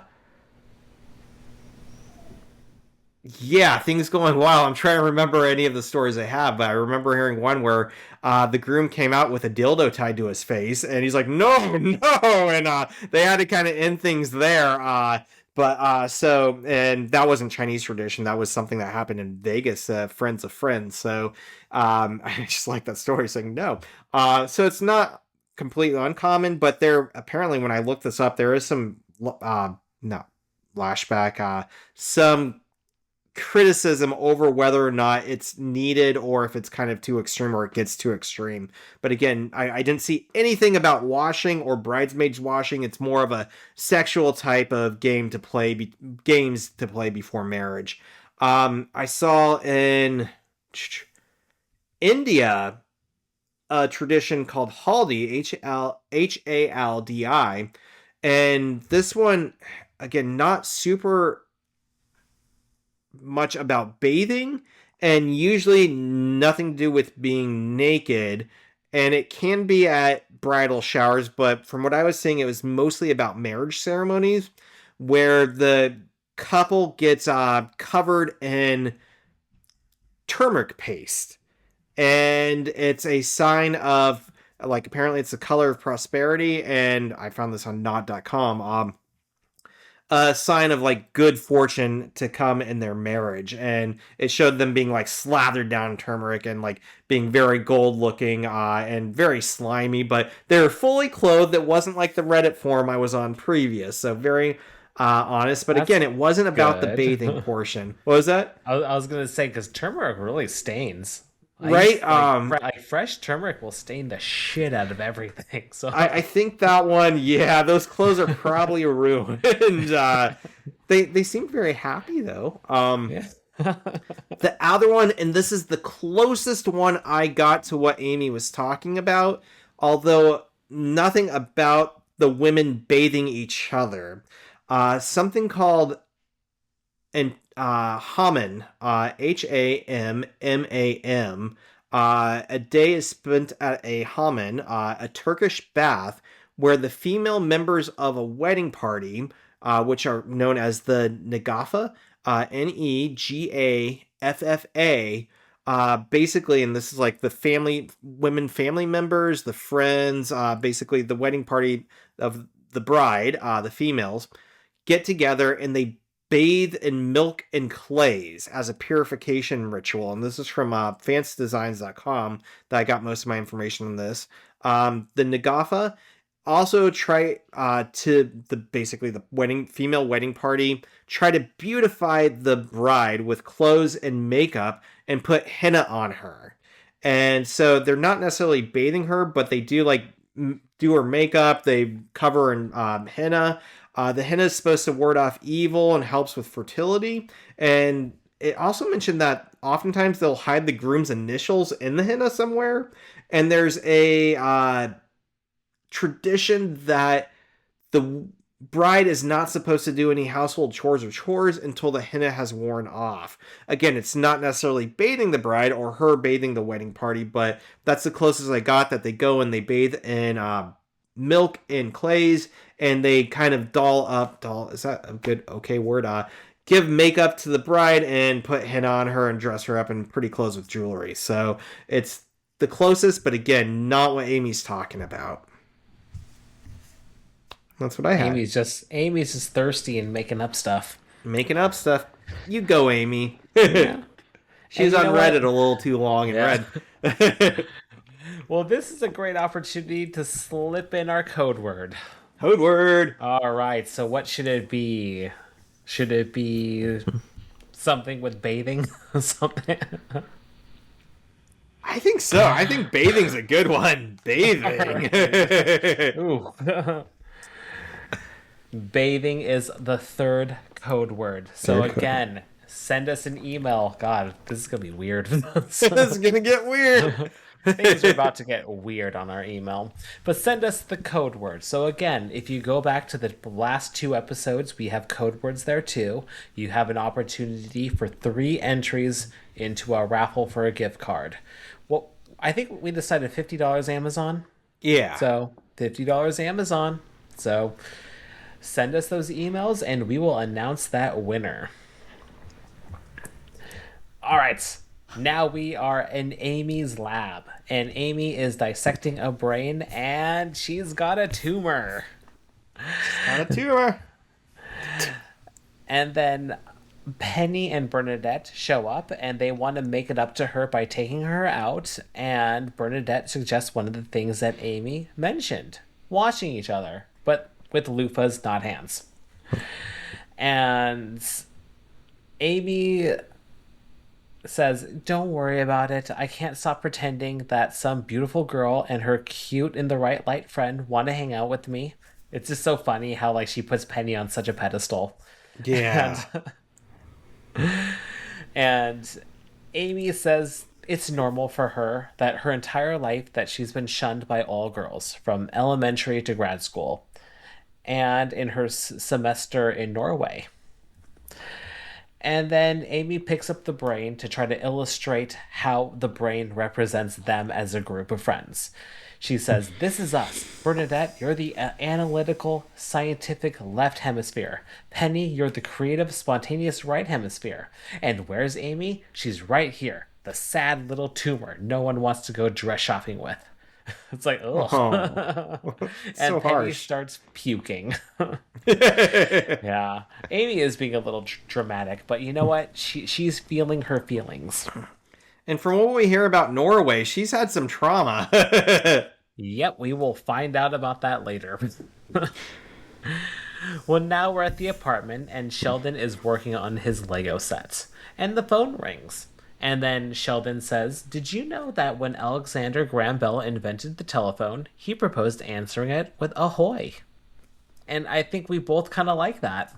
yeah, things going wild. I'm trying to remember any of the stories I have, but I remember hearing one where the groom came out with a dildo tied to his face, and he's like, "No, no!" And they had to kind of end things there. And that wasn't Chinese tradition. That was something that happened in Vegas. Friends of friends. So I just like that story, saying no. So it's not completely uncommon, but there apparently, when I looked this up, there is some not flashback, some criticism over whether or not it's needed or if it's kind of too extreme or it gets too extreme. But again, I didn't see anything about washing or bridesmaids washing. It's more of a sexual type of games to play before marriage. I saw in India a tradition called Haldi, Haldi, and this one again not super much about bathing and usually nothing to do with being naked, and it can be at bridal showers, but from what I was seeing it was mostly about marriage ceremonies where the couple gets covered in turmeric paste, and it's a sign of like apparently it's the color of prosperity, and I found this on not.com. A sign of like good fortune to come in their marriage, and it showed them being like slathered down turmeric and like being very gold looking and very slimy, but they're fully clothed. It wasn't like the Reddit forum I was on previous, so very honest. But That's again, it wasn't about the good. bathing portion. What was that? I was gonna say because turmeric really stains. I Right. used like fresh turmeric will stain the shit out of everything. So I think that one, yeah, those clothes are probably ruined. They seemed very happy though. yeah. The other one, and this is the closest one I got to what Amy was talking about, although nothing about the women bathing each other. Something called an Hammam, Hammam. A day is spent at a Hammam, a Turkish bath, where the female members of a wedding party, which are known as the Negafa, FFA. Basically, and this is like the family members, the friends, basically the wedding party of the bride, the females, get together and they bathe in milk and clays as a purification ritual. And this is from fancydesigns.com that I got most of my information on this. The Nagafa also try to basically the female wedding party try to beautify the bride with clothes and makeup and put henna on her. And so they're not necessarily bathing her, but they do like do her makeup. They cover her in henna. The henna is supposed to ward off evil and helps with fertility. And it also mentioned that oftentimes they'll hide the groom's initials in the henna somewhere. And there's a tradition that the bride is not supposed to do any household chores until the henna has worn off. Again, it's not necessarily bathing the bride or her bathing the wedding party, but that's the closest I got, that they go and they bathe in milk and clays, and they kind of doll, is that a good, okay word? Give makeup to the bride and put henna on her and dress her up in pretty clothes with jewelry. So it's the closest, but again, not what Amy's talking about. That's what I had. Amy's just thirsty and making up stuff. Making up stuff. You go, Amy. Yeah. She's on Reddit a little too long and read. Well, this is a great opportunity to slip in our code word. Code word. All right. So what should it be? Should it be something with bathing? Something. I think so. I think bathing's a good one. Bathing. Ooh. Bathing is the third code word. So again, send us an email. God, this is going to be weird. This is going to get weird. Things are about to get weird on our email. But send us the code word. So again, if you go back to the last 2 episodes, we have code words there too. You have an opportunity for 3 entries into our raffle for a gift card. Well, I think we decided $50 Amazon. Yeah. So $50 Amazon. So send us those emails and we will announce that winner. All right. Now we are in Amy's lab, and Amy is dissecting a brain, and she's got a tumor. And then Penny and Bernadette show up, and they want to make it up to her by taking her out, and Bernadette suggests one of the things that Amy mentioned, washing each other, but with loofahs, not hands. And Amy says, don't worry about it. I can't stop pretending that some beautiful girl and her cute in the right light friend want to hang out with me. It's just so funny how like she puts Penny on such a pedestal. Yeah. And Amy says it's normal for her that her entire life that she's been shunned by all girls from elementary to grad school and in her semester in Norway. And then Amy picks up the brain to try to illustrate how the brain represents them as a group of friends. She says, this is us. Bernadette, you're the analytical, scientific left hemisphere. Penny, you're the creative, spontaneous right hemisphere. And where's Amy? She's right here. The sad little tumor no one wants to go dress shopping with. It's like, ugh. Oh, and so Penny harsh. starts puking. Yeah. Amy is being a little dramatic, but you know what? She's feeling her feelings. And from what we hear about Norway, she's had some trauma. Yep, we will find out about that later. Well, now we're at the apartment, and Sheldon is working on his Lego set. And the phone rings. And then Sheldon says, did you know that when Alexander Graham Bell invented the telephone, he proposed answering it with Ahoy? And I think we both kind of like that.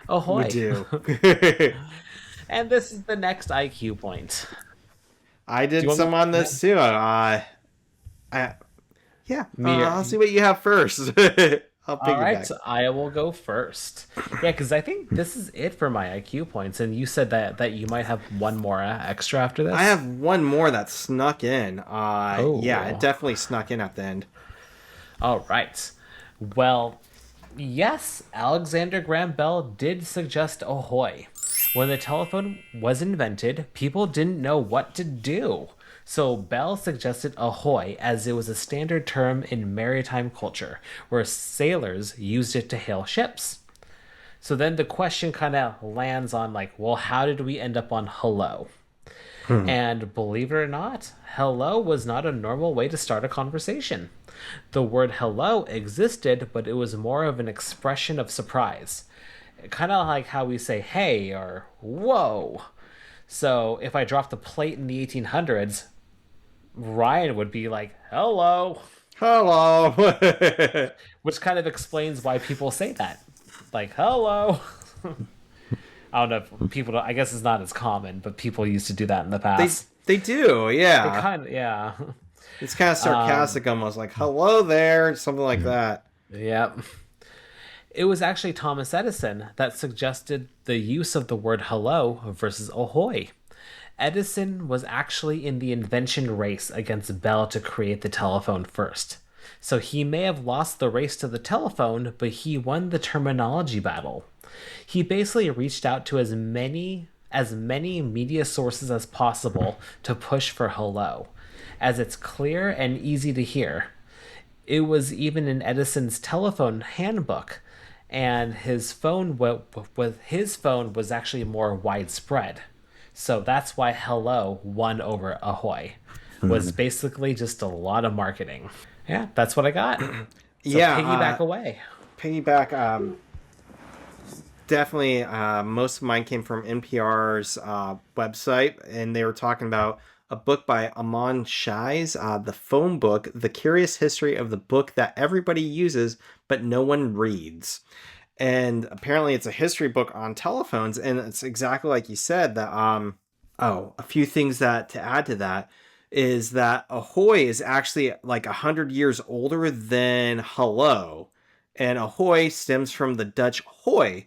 Ahoy. We do. And this is the next IQ point. I did some on this too. I'll see what you have first. I'll All right, I will go first. Yeah, because I think this is it for my IQ points, and you said that you might have one more extra after this. I have one more that snuck in. Yeah, it definitely snuck in at the end. All right. Well, yes, Alexander Graham Bell did suggest Ahoy. When the telephone was invented, people didn't know what to do. So Bell suggested ahoy as it was a standard term in maritime culture, where sailors used it to hail ships. So then the question kind of lands on like, well, how did we end up on hello? Hmm. And believe it or not, hello was not a normal way to start a conversation. The word hello existed, but it was more of an expression of surprise. Kind of like how we say hey or whoa. So if I dropped the plate in the 1800s, Ryan would be like, hello, Hello. which kind of explains why people say that. Like, hello. I don't know if people don't, I guess it's not as common, but people used to do that in the they past. they do, It yeah. kind of, yeah. It's kind of sarcastic, almost like "hello there," something like that. Yeah. It was actually Thomas Edison that suggested the use of the word hello versus ahoy. Edison was actually in the invention race against Bell to create the telephone first. So he may have lost the race to the telephone, but he won the terminology battle. He basically reached out to as many media sources as possible to push for hello, as it's clear and easy to hear. It was even in Edison's telephone handbook, and his phone was actually more widespread. So that's why hello won over ahoy. Was basically just a lot of marketing. Yeah, that's what I got. So Yeah, piggyback away. piggyback. Definitely, most of mine came from NPR's website, and they were talking about a book by Aman Shai's The Phone Book, The Curious History of the Book That Everybody Uses But No One Reads. And apparently it's a history book on telephones, and it's exactly like you said that, a few things that to add to that is that Ahoy is actually like 100 years older than hello, and Ahoy stems from the Dutch hoy.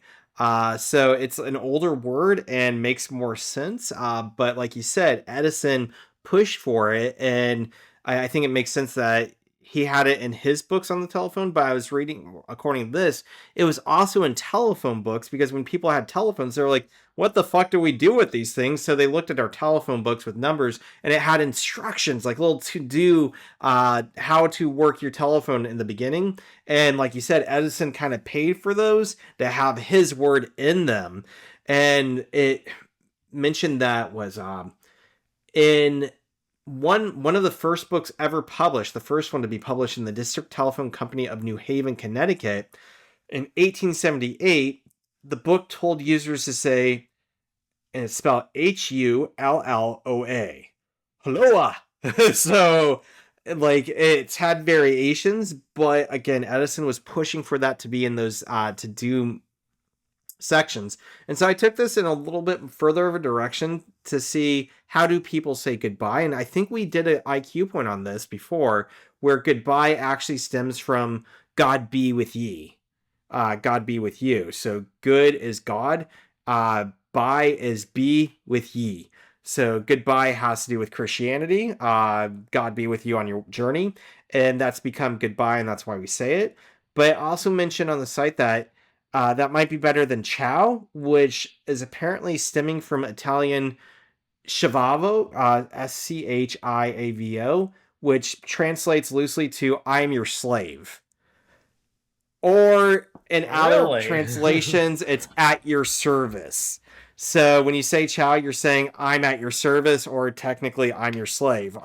So it's an older word and makes more sense. But like you said, Edison pushed for it, and I think it makes sense that he had it in his books on the telephone. But I was reading, according to this, it was also in telephone books because when people had telephones, they were like, "What the fuck do we do with these things?" So they looked at our telephone books with numbers, and it had instructions, like little to do, how to work your telephone in the beginning. And like you said, Edison kind of paid for those to have his word in them. And it mentioned that was in one of the first books ever published, the first one to be published in the District Telephone Company of New Haven, Connecticut, in 1878. The book told users to say, and it's spelled Hulloa, Hulloa. So, like, it's had variations, but again, Edison was pushing for that to be in those to do sections. And so I took this in a little bit further of a direction to see how do people say goodbye. And I think we did an IQ point on this before, where goodbye actually stems from God be with ye. God be with you. So good is God. Bye is be with ye. So goodbye has to do with Christianity. God be with you on your journey. And that's become goodbye, and that's why we say it. But I also mentioned on the site that that might be better than ciao, which is apparently stemming from Italian schiavo, Schiavo, which translates loosely to "I am your slave." Or in other Really? translations, it's "at your service." So when you say ciao, you're saying "I'm at your service," or technically "I'm your slave."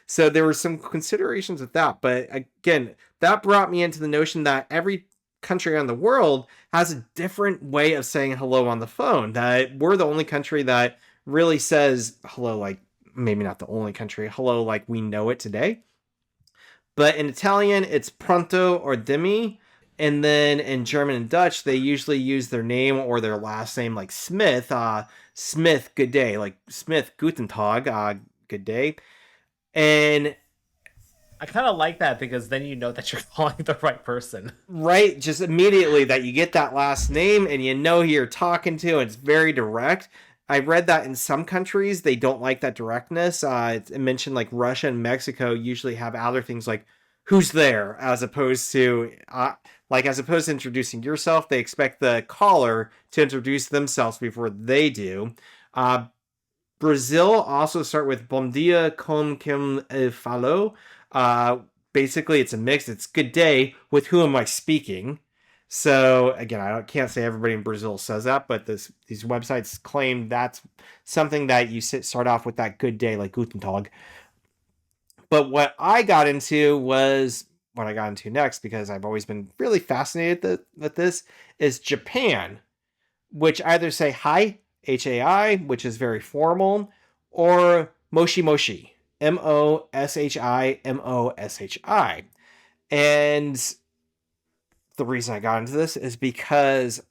So there were some considerations with that, but again, that brought me into the notion that every country around the world has a different way of saying hello on the phone. That we're the only country that really says hello, like maybe not the only country, hello like we know it today. But in Italian, it's pronto or dimmi. And then in German and Dutch, they usually use their name or their last name, like Smith. Smith, good day. Like Smith, guten Tag, good day. And I kind of like that because then you know that you're calling the right person. right, just immediately that you get that last name and you know who you're talking to. And it's very direct. I read that in some countries they don't like that directness. It mentioned like Russia and Mexico usually have other things like who's there, as opposed to introducing yourself, they expect the caller to introduce themselves before they do. Uh, Brazil also start with bom dia, com quem falo. Uh, Basically, it's a mix. It's good day. With who am I speaking? So again, I can't say everybody in Brazil says that, but these websites claim that's something that you start off with that good day, like Guten Tag. But what I got into was what I got into next, because I've always been really fascinated with this, is Japan, which either say hi, HAI, which is very formal, or moshi moshi, MOSHI. And the reason I got into this is because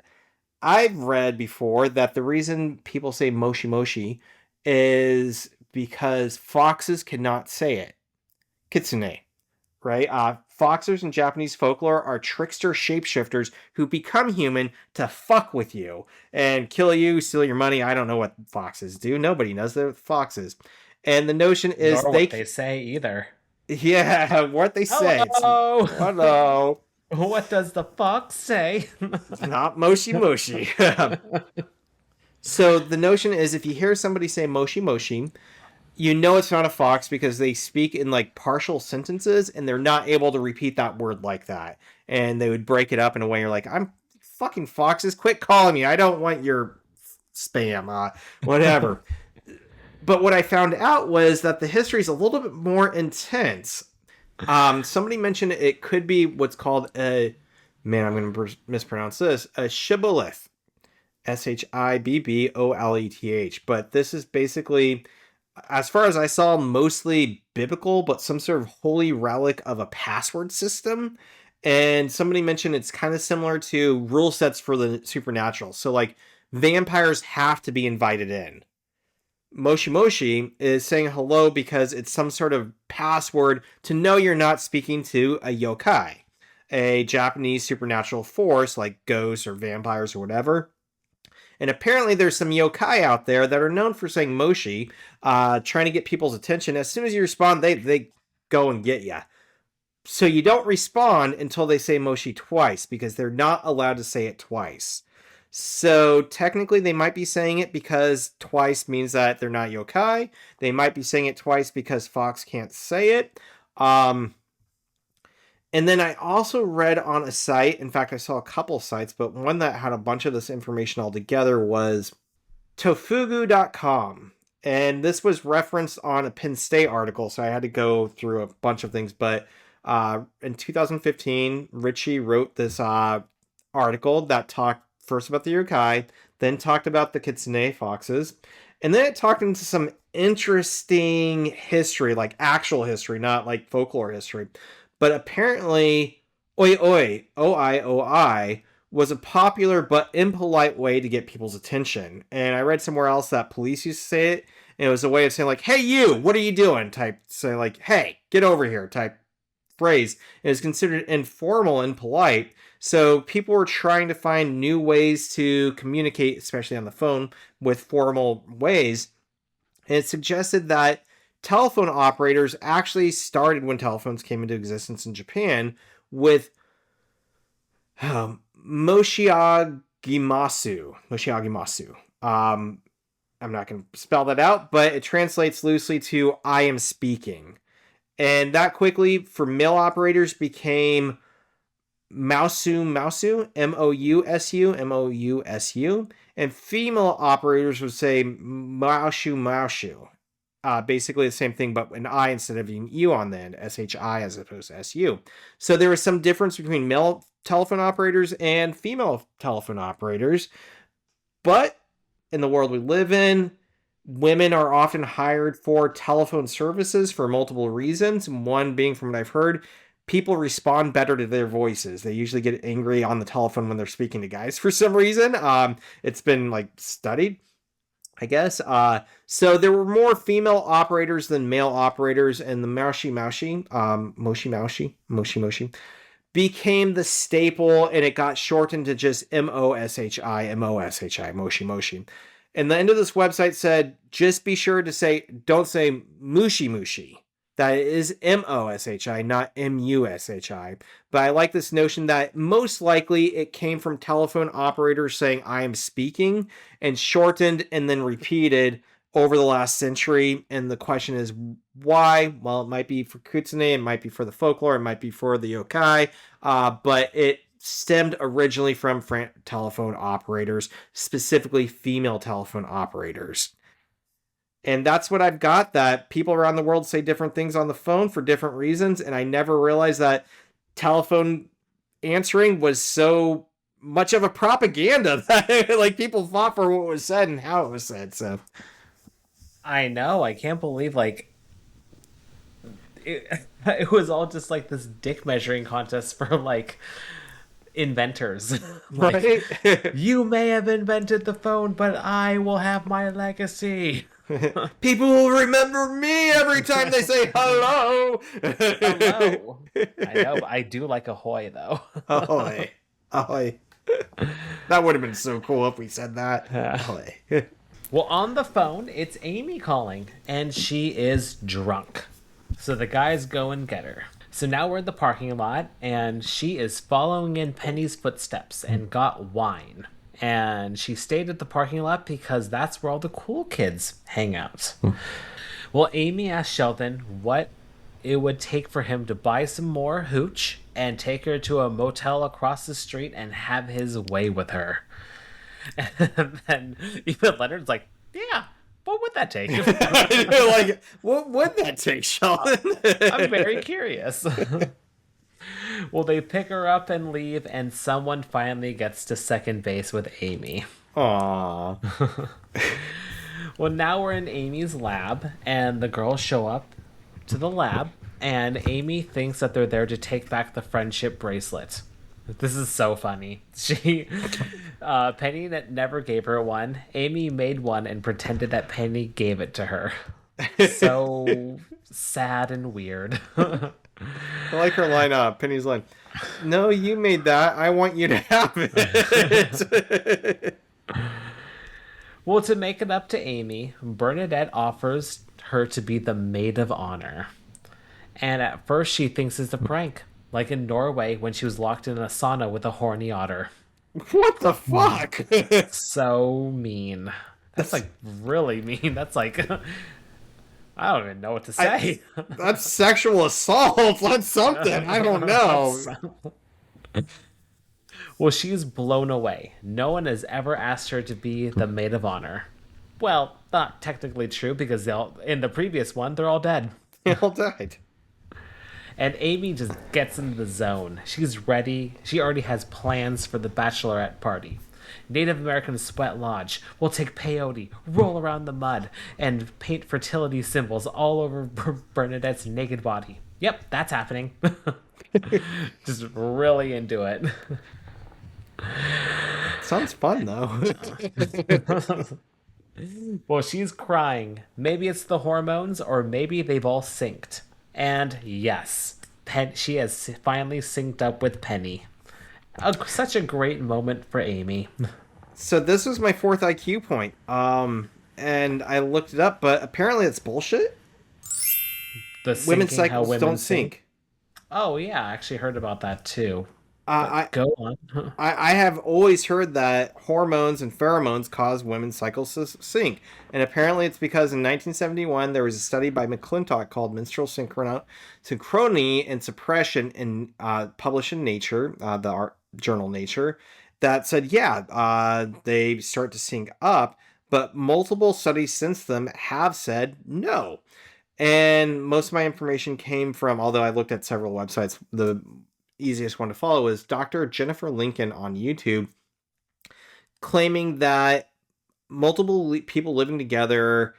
I've read before that the reason people say moshi moshi is because foxes cannot say it. Kitsune, right? Foxers in Japanese folklore are trickster shapeshifters who become human to fuck with you and kill you, steal your money. I don't know what foxes do. Nobody knows they're foxes. And the notion is Nor what they say either. Yeah, what they say. Hello! Hello. What does the fox say? It's not moshi moshi. So the notion is if you hear somebody say moshi moshi, you know it's not a fox because they speak in like partial sentences and they're not able to repeat that word like that. And they would break it up in a way you're like, I'm fucking foxes, quit calling me. I don't want your spam, whatever. But what I found out was that the history is a little bit more intense. Somebody mentioned it could be what's called I'm going to mispronounce this, a shibboleth. Shibboleth. But this is basically, as far as I saw, mostly biblical, but some sort of holy relic of a password system. And somebody mentioned it's kind of similar to rule sets for the supernatural. So like vampires have to be invited in. Moshi Moshi is saying hello because it's some sort of password to know you're not speaking to a yokai, a Japanese supernatural force like ghosts or vampires or whatever. And apparently there's some yokai out there that are known for saying Moshi, trying to get people's attention. As soon as you respond, they go and get you. So you don't respond until they say Moshi twice, because they're not allowed to say it twice. So technically they might be saying it because twice means that they're not yokai. They might be saying it twice because Fox can't say it. And then I also read on a site, in fact, I saw a couple sites, but one that had a bunch of this information all together was tofugu.com. And this was referenced on a Penn State article, so I had to go through a bunch of things. But in 2015, Richie wrote this article that talked first about the yokai, then talked about the kitsune foxes, and then it talked into some interesting history, like actual history, not like folklore history. But apparently, oi oi, oi, was a popular but impolite way to get people's attention. And I read somewhere else that police used to say it, and it was a way of saying like, hey you, what are you doing? Type, say like, hey, get over here type phrase. It was considered informal and polite. So people were trying to find new ways to communicate, especially on the phone, with formal ways. And it suggested that telephone operators actually started when telephones came into existence in Japan with Moshiagimasu. I'm not going to spell that out, but it translates loosely to I am speaking. And that quickly, for male operators, became Mousu, Mousu. And female operators would say Maushu. Basically the same thing, but an I instead of an U on the end, SHI as opposed to SU. So there was some difference between male telephone operators and female telephone operators. But in the world we live in, women are often hired for telephone services for multiple reasons. One being, from what I've heard, people respond better to their voices. They usually get angry on the telephone when they're speaking to guys for some reason. It's been like studied, I guess. So there were more female operators than male operators, and the Moshi became the staple, and it got shortened to just Moshi, Moshi. And the end of this website said, just be sure to say, don't say mushi mushi. that it is M-O-S-H-I, not M-U-S-H-I. But I like this notion that most likely it came from telephone operators saying, I am speaking, and shortened and then repeated over the last century. And the question is, why? Well, it might be for Kitsune, it might be for the folklore, it might be for the yokai, but it stemmed originally from telephone operators, specifically female telephone operators. And that's what I've got, that people around the world say different things on the phone for different reasons. And I never realized that telephone answering was so much of a propaganda that like people fought for what was said and how it was said. So I know. I can't believe like it was all just like this dick measuring contest for like inventors. Like, right. you may have invented the phone, but I will have my legacy. People will remember me every time they say hello. Hello. I know, but I do like Ahoy though. Ahoy. Ahoy. That would have been so cool if we said that. Ahoy. Well, on the phone, it's Amy calling, and she is drunk. So the guys go and get her. So now we're in the parking lot, and she is following in Penny's footsteps and got wine. And she stayed at the parking lot because that's where all the cool kids hang out. Well, Amy asked Sheldon what it would take for him to buy some more hooch and take her to a motel across the street and have his way with her. And then even Leonard's like, yeah, what would that take? Like, what would that take, Sheldon? I'm very curious. Well, they pick her up and leave, and someone finally gets to second base with Amy. Aww. Well, now we're in Amy's lab, and the girls show up to the lab, and Amy thinks that they're there to take back the friendship bracelet. This is so funny. Penny never gave her one. Amy made one and pretended that Penny gave it to her. So sad and weird. I like her line, Penny's line. No, you made that. I want you to have it. Well, to make it up to Amy, Bernadette offers her to be the maid of honor. And at first she thinks it's a prank, like in Norway when she was locked in a sauna with a horny otter. What the fuck? So mean. That's like really mean. That's like I don't even know what to say. That's sexual assault. That's something. I don't know. Well, she's blown away. No one has ever asked her to be the maid of honor. Well, not technically true because in the previous one, they're all dead. They all died. And Amy just gets into the zone. She's ready. She already has plans for the bachelorette party. Native American sweat lodge. We'll take peyote, roll around the mud, and paint fertility symbols all over Bernadette's naked body. Yep, that's happening. Just really into it. Sounds fun, though. Well, she's crying. Maybe it's the hormones, or maybe they've all synced. And yes, she has finally synced up with Penny. Such a great moment for Amy. So this was my 4th IQ point. And I looked it up, but apparently it's bullshit. Women's cycles don't sync. Oh yeah, I actually heard about that too. Go on. I have always heard that hormones and pheromones cause women's cycles to sync. And apparently it's because in 1971 there was a study by McClintock called Menstrual Synchrony and Suppression published in Nature, the art journal Nature, that said, they start to sync up, but multiple studies since then have said no. And most of my information came from, although I looked at several websites, the easiest one to follow is Dr. Jennifer Lincoln on YouTube, claiming that multiple people living together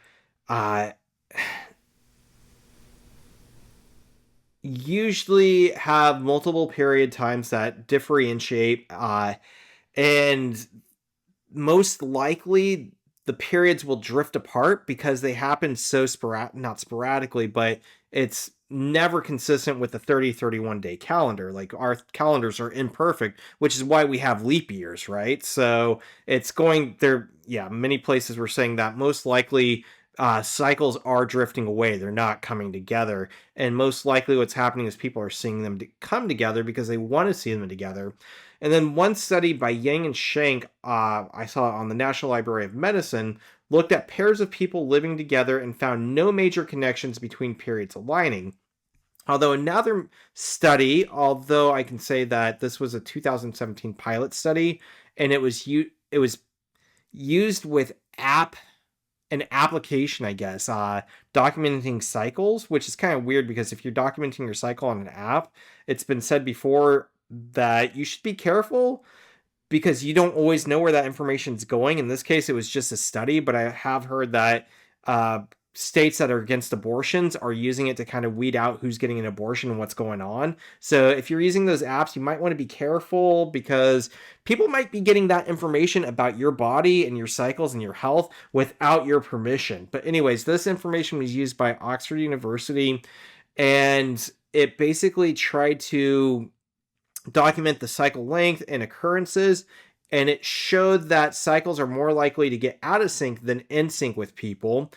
usually have multiple period times that differentiate, and most likely the periods will drift apart because they happen so not sporadically, but it's never consistent with the 30-31 day calendar. Like, our calendars are imperfect, which is why we have leap years, right? So it's going there. Yeah, many places were saying that most likely cycles are drifting away. They're not coming together. And most likely what's happening is people are seeing them to come together because they want to see them together. And then one study by Yang and Shank, I saw on the National Library of Medicine, looked at pairs of people living together and found no major connections between periods aligning. Although another study, although I can say that this was a 2017 pilot study, and it was used with an application, I guess, documenting cycles, which is kind of weird because if you're documenting your cycle on an app, it's been said before that you should be careful because you don't always know where that information is going. In this case, it was just a study, but I have heard that states that are against abortions are using it to kind of weed out who's getting an abortion and what's going on. So if you're using those apps, you might want to be careful because people might be getting that information about your body and your cycles and your health without your permission. But anyways, this information was used by Oxford University, and it basically tried to document the cycle length and occurrences, and it showed that cycles are more likely to get out of sync than in sync with people.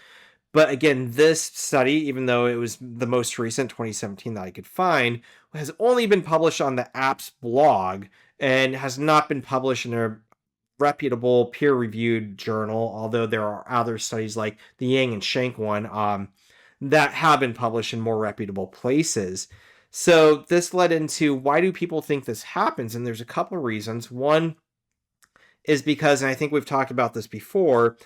But again, this study, even though it was the most recent 2017 that I could find, has only been published on the app's blog and has not been published in a reputable peer-reviewed journal, although there are other studies like the Yang and Shank one that have been published in more reputable places. So this led into, why do people think this happens? And there's a couple of reasons. One is because, and I think we've talked about this before,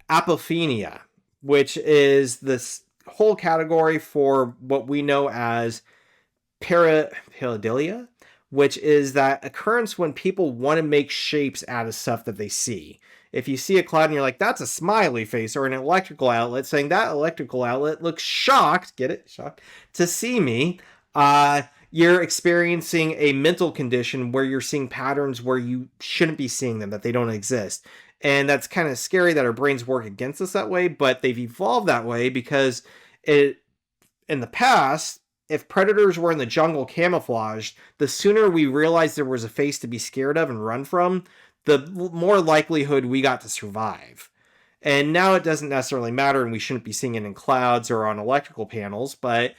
apophenia, which is this whole category for what we know as pareidolia, which is that occurrence when people want to make shapes out of stuff that they see. If you see a cloud and you're like, that's a smiley face, or an electrical outlet saying that electrical outlet looks shocked, get it? Shocked, to see me, you're experiencing a mental condition where you're seeing patterns where you shouldn't be seeing them, that they don't exist. And that's kind of scary that our brains work against us that way, but they've evolved that way because in the past, if predators were in the jungle camouflaged, the sooner we realized there was a face to be scared of and run from, the more likelihood we got to survive. And now it doesn't necessarily matter, and we shouldn't be seeing it in clouds or on electrical panels, but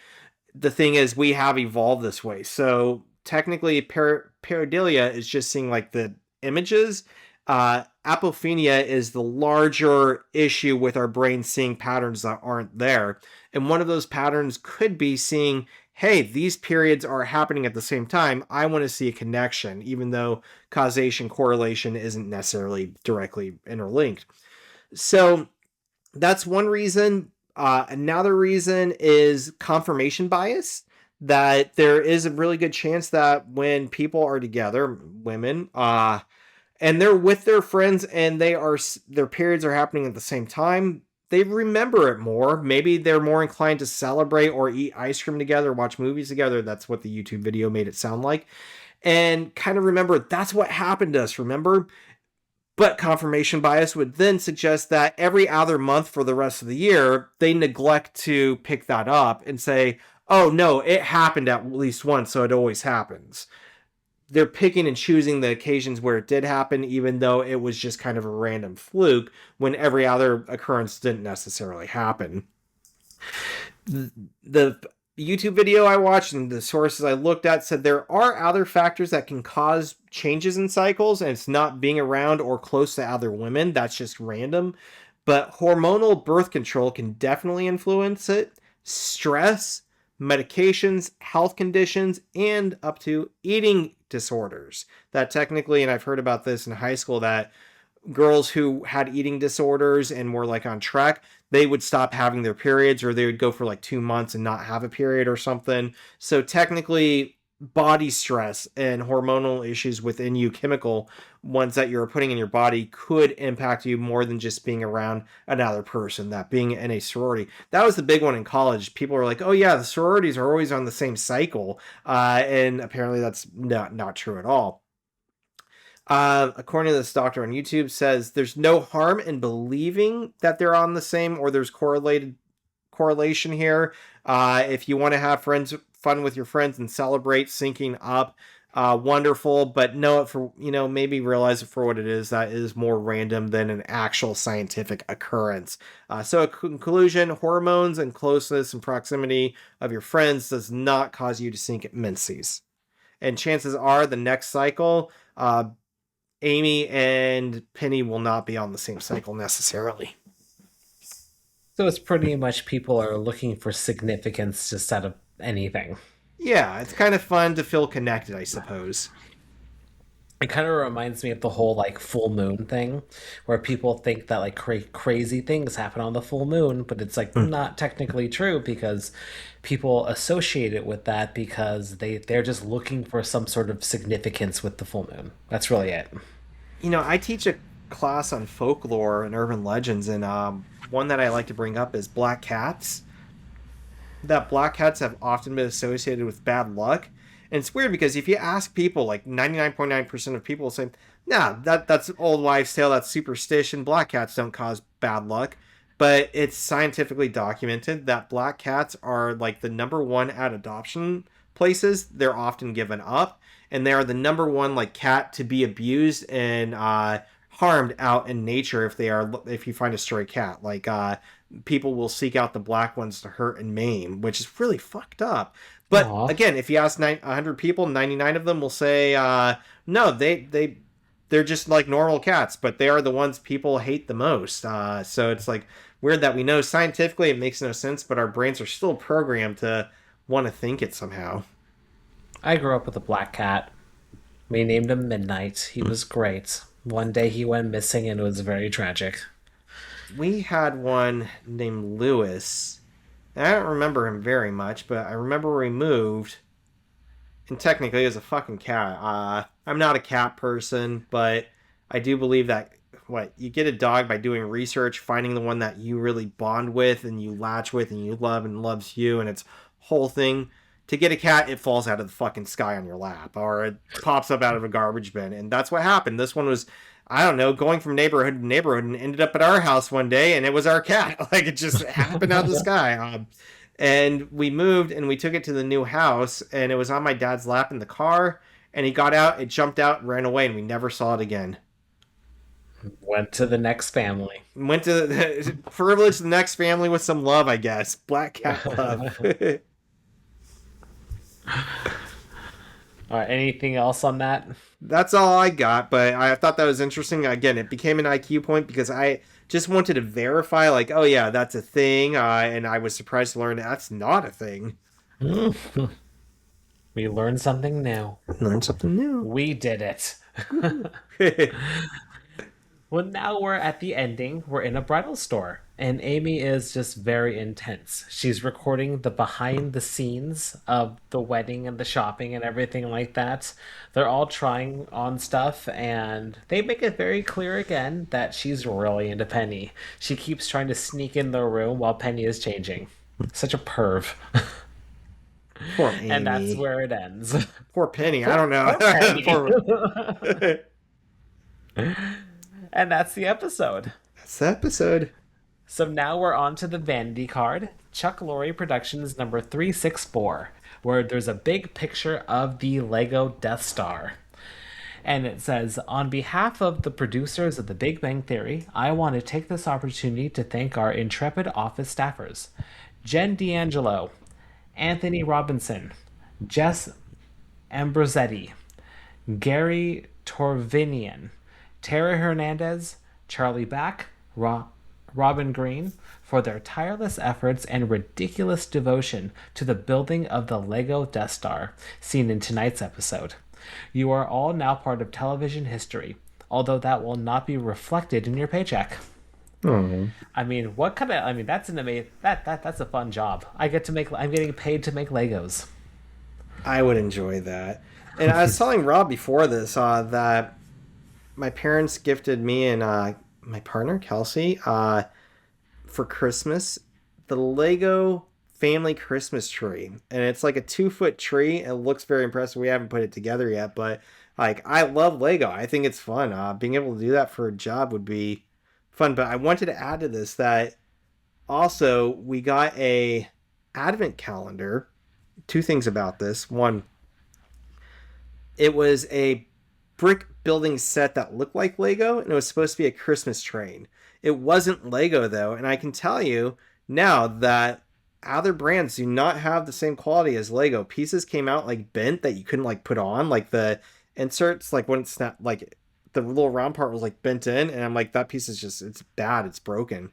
the thing is, we have evolved this way. So technically, pareidolia is just seeing like the images. Apophenia is the larger issue with our brain seeing patterns that aren't there. And one of those patterns could be seeing, hey, these periods are happening at the same time. I want to see a connection, even though causation correlation isn't necessarily directly interlinked. So that's one reason. Another reason is confirmation bias, that there is a really good chance that when people are together, women, and they're with their friends and their periods are happening at the same time, they remember it more. Maybe they're more inclined to celebrate or eat ice cream together, watch movies together. That's what the YouTube video made it sound like. And kind of remember, that's what happened to us, remember? But confirmation bias would then suggest that every other month for the rest of the year, they neglect to pick that up and say, oh no, it happened at least once, so it always happens. They're picking and choosing the occasions where it did happen, even though it was just kind of a random fluke when every other occurrence didn't necessarily happen. The YouTube video I watched and the sources I looked at said there are other factors that can cause changes in cycles, and it's not being around or close to other women. That's just random. But hormonal birth control can definitely influence it. Stress, medications, health conditions, and up to eating disorders. That technically, and I've heard about this in high school, that girls who had eating disorders and were like on track, they would stop having their periods, or they would go for like 2 months and not have a period or something. So technically, body stress and hormonal issues within you, chemical ones that you're putting in your body, could impact you more than just being around another person. That being in a sorority, that was the big one in college. People are like, oh yeah, the sororities are always on the same cycle, and apparently that's not true at all. According to this doctor on YouTube, says there's no harm in believing that they're on the same, or there's correlation here. If you want to have fun with your friends and celebrate syncing up, wonderful, but know it for, maybe realize it for what it is. That is more random than an actual scientific occurrence. So, a conclusion: hormones and closeness and proximity of your friends does not cause you to sink at menses. And chances are the next cycle, Amy and Penny will not be on the same cycle necessarily. So it's pretty much people are looking for significance just out of anything. Yeah, it's kind of fun to feel connected, I suppose. It kind of reminds me of the whole like full moon thing, where people think that like crazy things happen on the full moon, but it's like not technically true because people associate it with that because they're just looking for some sort of significance with the full moon. That's really it. I teach a class on folklore and urban legends, and one that I like to bring up is black cats. That black cats have often been associated with bad luck. And it's weird because if you ask people, like 99.9% of people say, nah, that's old wives' tale, that's superstition. Black cats don't cause bad luck. But it's scientifically documented that black cats are like the number one at adoption places. They're often given up. And they are the number one like cat to be abused and harmed out in nature if you find a stray cat. Like people will seek out the black ones to hurt and maim, which is really fucked up. But Aw. again, if you ask 100 people, 99 of them will say, no, they're just like normal cats, but they are the ones people hate the most. So it's like weird that we know scientifically it makes no sense, but our brains are still programmed to want to think it somehow. I grew up with a black cat. We named him Midnight. He was great. One day he went missing and it was very tragic. We had one named Lewis. I don't remember him very much, but I remember we moved, and technically it was a fucking cat. I'm not a cat person, but I do believe that you get a dog by doing research, finding the one that you really bond with and you latch with and you love and loves you and its whole thing. To get a cat, it falls out of the fucking sky on your lap or it pops up out of a garbage bin, and that's what happened. This one was, I don't know, going from neighborhood to neighborhood and ended up at our house one day, and it was our cat. Like it just happened out of the sky. And we moved and we took it to the new house, and it was on my dad's lap in the car, and he got out, it jumped out, ran away, and we never saw it again. Went to the next family. Went to privilege the next family with some love, I guess. Black cat love. All right, anything else on that? That's all I got, but I thought that was interesting. Again, it became an IQ point because I just wanted to verify, like, oh yeah, that's a thing, and I was surprised to learn that's not a thing. We learned something new. Learn something new. We did it. Well, now we're at the ending. We're in a bridal store, and Amy is just very intense. She's recording the behind the scenes of the wedding and the shopping and everything like that. They're all trying on stuff, and they make it very clear again that she's really into Penny. She keeps trying to sneak in the room while Penny is changing. Such a perv. Poor And that's Amy. where it ends. Poor Penny. I don't know. Penny. Poor... And that's the episode. That's the episode. So now we're on to the vanity card, Chuck Lorre Productions number 364, where there's a big picture of the Lego Death Star. And it says, on behalf of the producers of The Big Bang Theory, I want to take this opportunity to thank our intrepid office staffers, Jen D'Angelo, Anthony Robinson, Jess Ambrosetti, Gary Torvinian, Tara Hernandez, Charlie Back, Robin Green, for their tireless efforts and ridiculous devotion to the building of the Lego Death Star, seen in tonight's episode. You are all now part of television history, although that will not be reflected in your paycheck. I mean, what kind of? I mean, that's an amazing. That's a fun job. I'm getting paid to make Legos. I would enjoy that. And I was telling Rob before this that my parents gifted me and my partner Kelsey for Christmas the Lego family Christmas tree, and it's like a 2-foot tree. It looks very impressive. We haven't put it together yet, but like I love Lego. I think it's fun. Being able to do that for a job would be fun. But I wanted to add to this that also we got a advent calendar. Two things about this. One, It was a brick building set that looked like Lego, and it was supposed to be a Christmas train. It wasn't Lego though, and I can tell you now that other brands do not have the same quality as Lego. Pieces came out like bent that you couldn't like put on, like the inserts, like when it's not like the little round part was like bent in, and I'm like, that piece is just it's bad, it's broken.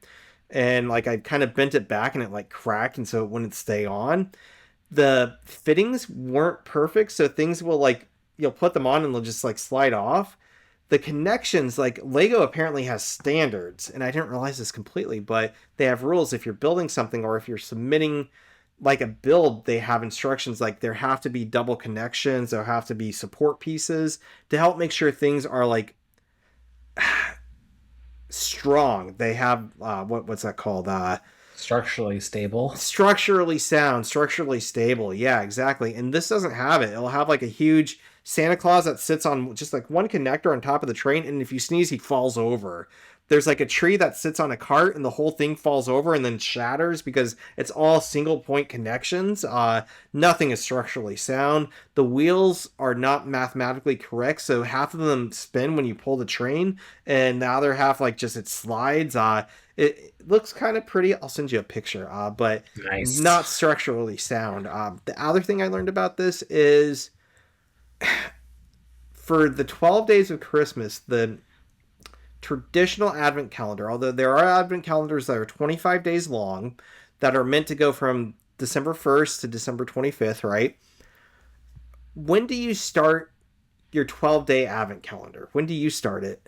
And like I kind of bent it back and it like cracked, and so it wouldn't stay on. The fittings weren't perfect, so things will like you'll put them on and they'll just like slide off. The connections, like Lego apparently has standards, and I didn't realize this completely, but they have rules if you're building something or if you're submitting like a build, they have instructions like there have to be double connections, there have to be support pieces to help make sure things are like strong. They have what's that called? Structurally stable. Structurally sound, structurally stable. Yeah, exactly. And this doesn't have it. It'll have like a huge Santa Claus that sits on just like one connector on top of the train, and if you sneeze, he falls over. There's like a tree that sits on a cart, and the whole thing falls over and then shatters because it's all single point connections. Nothing is structurally sound. The wheels are not mathematically correct, so half of them spin when you pull the train, and the other half like just it slides. It looks kind of pretty. I'll send you a picture, but Nice. not structurally sound. The other thing I learned about this is for the 12 days of Christmas, the traditional advent calendar, although there are advent calendars that are 25 days long that are meant to go from December 1st to December 25th, right? When do you start your 12-day advent calendar? When do you start it?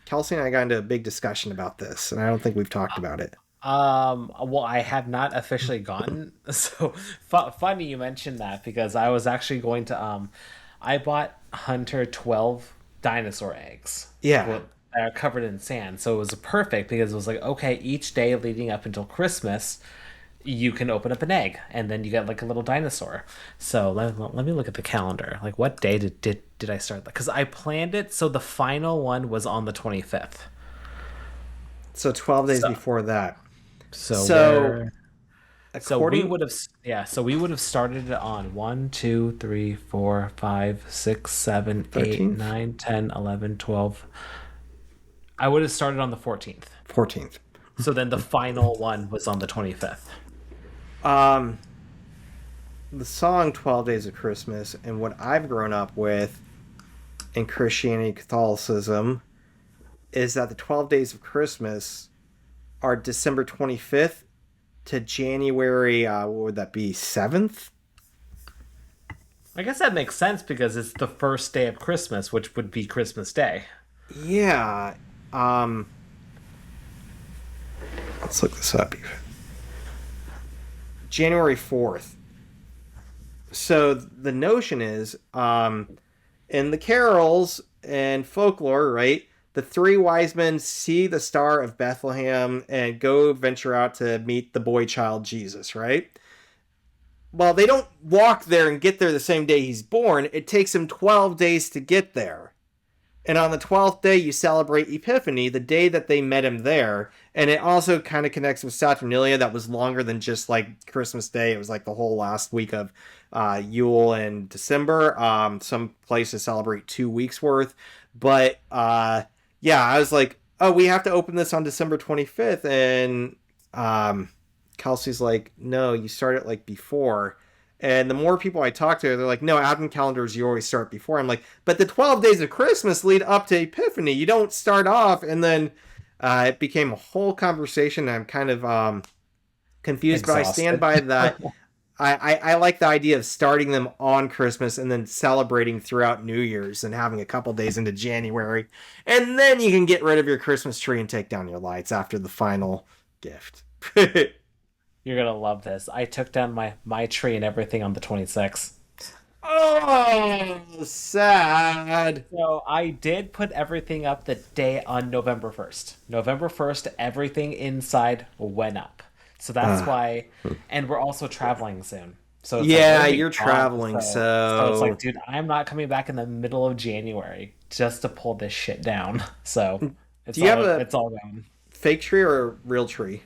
Kelsey and I got into a big discussion about this, and I don't think we've talked about it. Well, I have not officially gotten. So funny you mentioned that because I was actually going to I bought Hunter 12 dinosaur eggs. Yeah. Well, that are covered in sand. So it was perfect because it was like, okay, each day leading up until Christmas, you can open up an egg and then you get like a little dinosaur. So let me look at the calendar. Like what day did I start that? Because I planned it so the final one was on the 25th. So 12 days So before that. so So we're So we according would have, yeah. So we would have started it on 1, 2, 3, 4, 5, 6, 7, 8, 13th, 9, 10, 11, 12. I would have started on the 14th. 14th. So then the final one was on the 25th. Um the song 12 Days of Christmas and what I've grown up with in Christianity Catholicism is that the 12 days of Christmas are December 25th to January what would that be? 7th? I guess that makes sense because it's the first day of Christmas, which would be Christmas Day. Yeah. Um let's look this up. January 4th. So the notion is in the carols and folklore, right? The three wise men see the star of Bethlehem and go venture out to meet the boy child Jesus, right? Well, they don't walk there and get there the same day he's born. It takes them 12 days to get there. And on the 12th day, you celebrate Epiphany, the day that they met him there. And it also kind of connects with Saturnalia, that was longer than just like Christmas Day. It was like the whole last week of Yule and December. Some places celebrate 2 weeks worth. But yeah, I was like, oh, we have to open this on December 25th. And Kelsey's like, no, you start it like before. And the more people I talk to, they're like, no, advent calendars, you always start before. I'm like, but the 12 days of Christmas lead up to Epiphany. You don't start off. And then it became a whole conversation. I'm kind of confused, but I stand Exhausted. by that. I like the idea of starting them on Christmas and then celebrating throughout New Year's and having a couple days into January. And then you can get rid of your Christmas tree and take down your lights after the final gift. You're gonna love this. I took down my tree and everything on the 26th. Oh, sad. So I did put everything up the day on November 1st. November 1st, everything inside went up. So that's Uh, why, and we're also traveling soon. So it's like we're yeah, gonna be you're gone. traveling, So it's so like, dude, I'm not coming back in the middle of January just to pull this shit down. So do you have a it's all gone. fake tree or a real tree?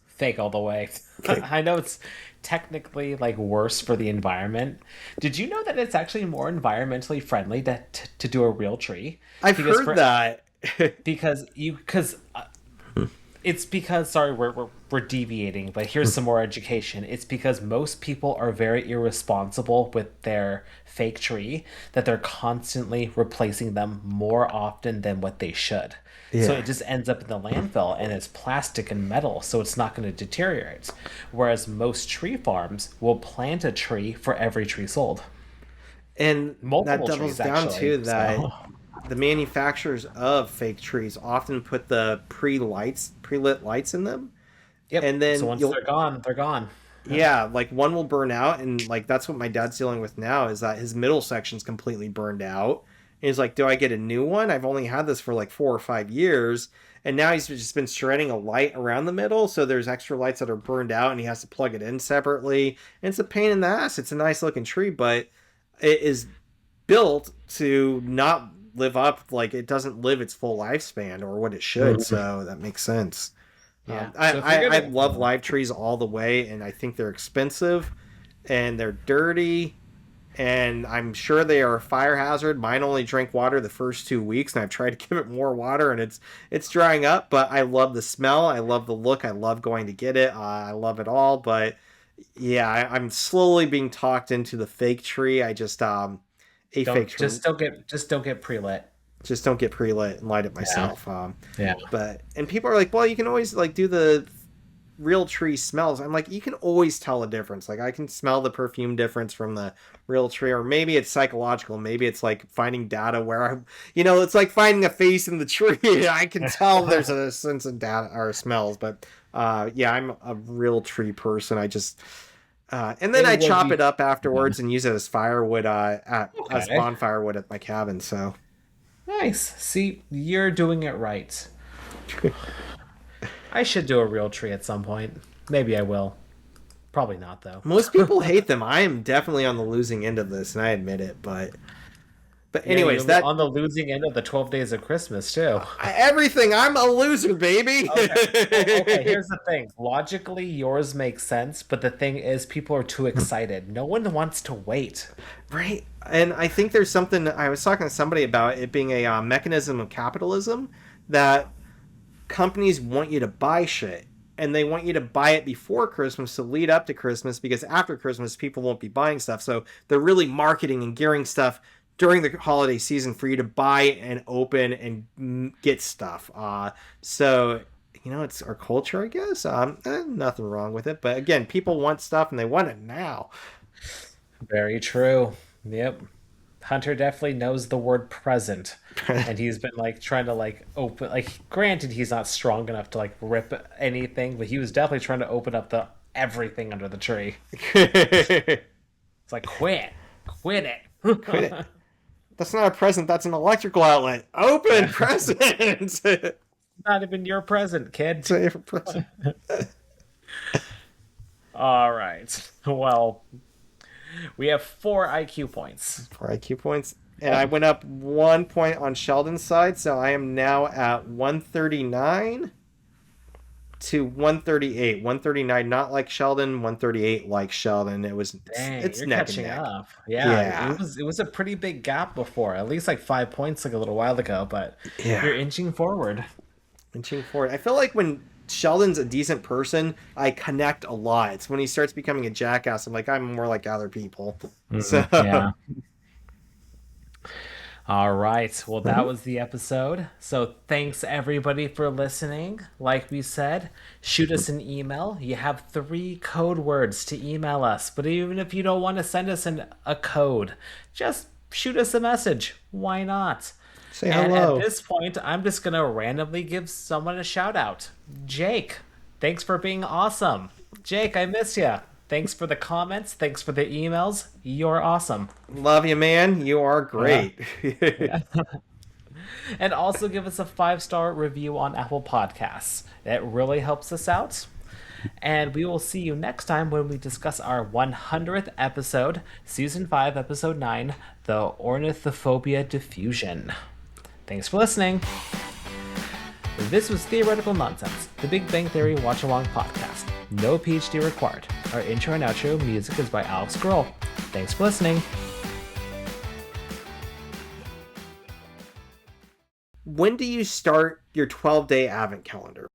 Fake all the way. Okay. I know it's technically like worse for the environment. Did you know that it's actually more environmentally friendly to do a real tree? I've heard that. Because it's because, sorry, we're deviating, but here's some more education. It's because most people are very irresponsible with their fake tree, that they're constantly replacing them more often than what they should. So Yeah. it just ends up in the landfill, and it's plastic and metal, so it's not going to deteriorate. Whereas most tree farms will plant a tree for every tree sold. And that Multiple doubles trees, down actually. to that So, the manufacturers of fake trees often put the pre-lit lights in them, yep. and So then once you'll they're gone, they're gone. yeah, like one will burn out, and like that's what my dad's dealing with now is that his middle section's completely burned out. And he's like, "Do I get a new one? I've only had this for like 4 or 5 years." And now he's just been shredding a light around the middle, so there's extra lights that are burned out, and he has to plug it in separately. And it's a pain in the ass. It's a nice looking tree, but it is built to not live up, like it doesn't live its full lifespan or what it should. So that makes sense. Yeah. I, So if I you're I gonna, love live trees all the way, and I think they're expensive, and they're dirty, and I'm sure they are a fire hazard. Mine only drank water the first 2 weeks, and I've tried to give it more water, and it's drying up. But I love the smell, I love the look, I love going to get it. I love it all. But yeah, I'm slowly being talked into the fake tree. I just fake tree. just don't get pre-lit. Just don't get pre-lit and light it myself. Yeah. But and people are like, well, you can always like do the real tree smells. I'm like, you can always tell a difference. Like I can smell the perfume difference from the real tree, or maybe it's psychological. Maybe it's like finding data where it's like finding a face in the tree. I can tell there's a sense of data or smells. But yeah, I'm a real tree person. I just and then I chop it up afterwards and use it as firewood as bonfire wood at my cabin. So. Nice. See, you're doing it right. I should do a real tree at some point. Maybe I will. Probably not, though. Most people hate them. I am definitely on the losing end of this, and I admit it. But anyways, that on the losing end of the 12 Days of Christmas too. Everything. I'm a loser, baby. Okay, here's the thing. Logically, yours makes sense, but the thing is, people are too excited. No one wants to wait. Right. And I think there's something. I was talking to somebody about it being a mechanism of capitalism that companies want you to buy shit. And they want you to buy it before Christmas to lead up to Christmas, because after Christmas, people won't be buying stuff. So they're really marketing and gearing stuff during the holiday season for you to buy and open and get stuff. So, it's our culture, I guess. Nothing wrong with it. But again, people want stuff and they want it now. Very true. Yep. Hunter definitely knows the word present, and he's been like trying to like open, like, granted he's not strong enough to like rip anything, but he was definitely trying to open up the everything under the tree. It's like, quit it. Quit it. That's not a present, that's an electrical outlet. Open present. Not even your present, kid. It's not your present. All right. Well, we have 4 IQ points. 4 IQ points. And I went up 1 point on Sheldon's side, so I am now at 139 to 138. 139 not like Sheldon, 138 like Sheldon. It's you're neck catching and neck. up. Yeah. It was a pretty big gap before. At least like 5 points like a little while ago, but you're inching forward. Inching forward. I feel like when Sheldon's a decent person, I connect a lot. It's when he starts becoming a jackass, I'm like, I'm more like other people. So Yeah. All right. Well, that was the episode. So thanks everybody for listening. Like we said, shoot us an email. You have 3 code words to email us. But even if you don't want to send us a code, just shoot us a message. Why not? say And hello. at this point, I'm just going to randomly give someone a shout out. Jake, thanks for being awesome. Jake, I miss you. Thanks for the comments. Thanks for the emails. You're awesome. Love you, man. You are great. And also give us a 5-star review on Apple Podcasts. It really helps us out. And we will see you next time when we discuss our 100th episode, Season 5, Episode 9, The Ornithophobia Diffusion. Thanks for listening. This was Theoretical Nonsense, the Big Bang Theory Watch-Along podcast. No PhD required. Our intro and outro music is by Alex Grohl. Thanks for listening. When do you start your 12-day advent calendar?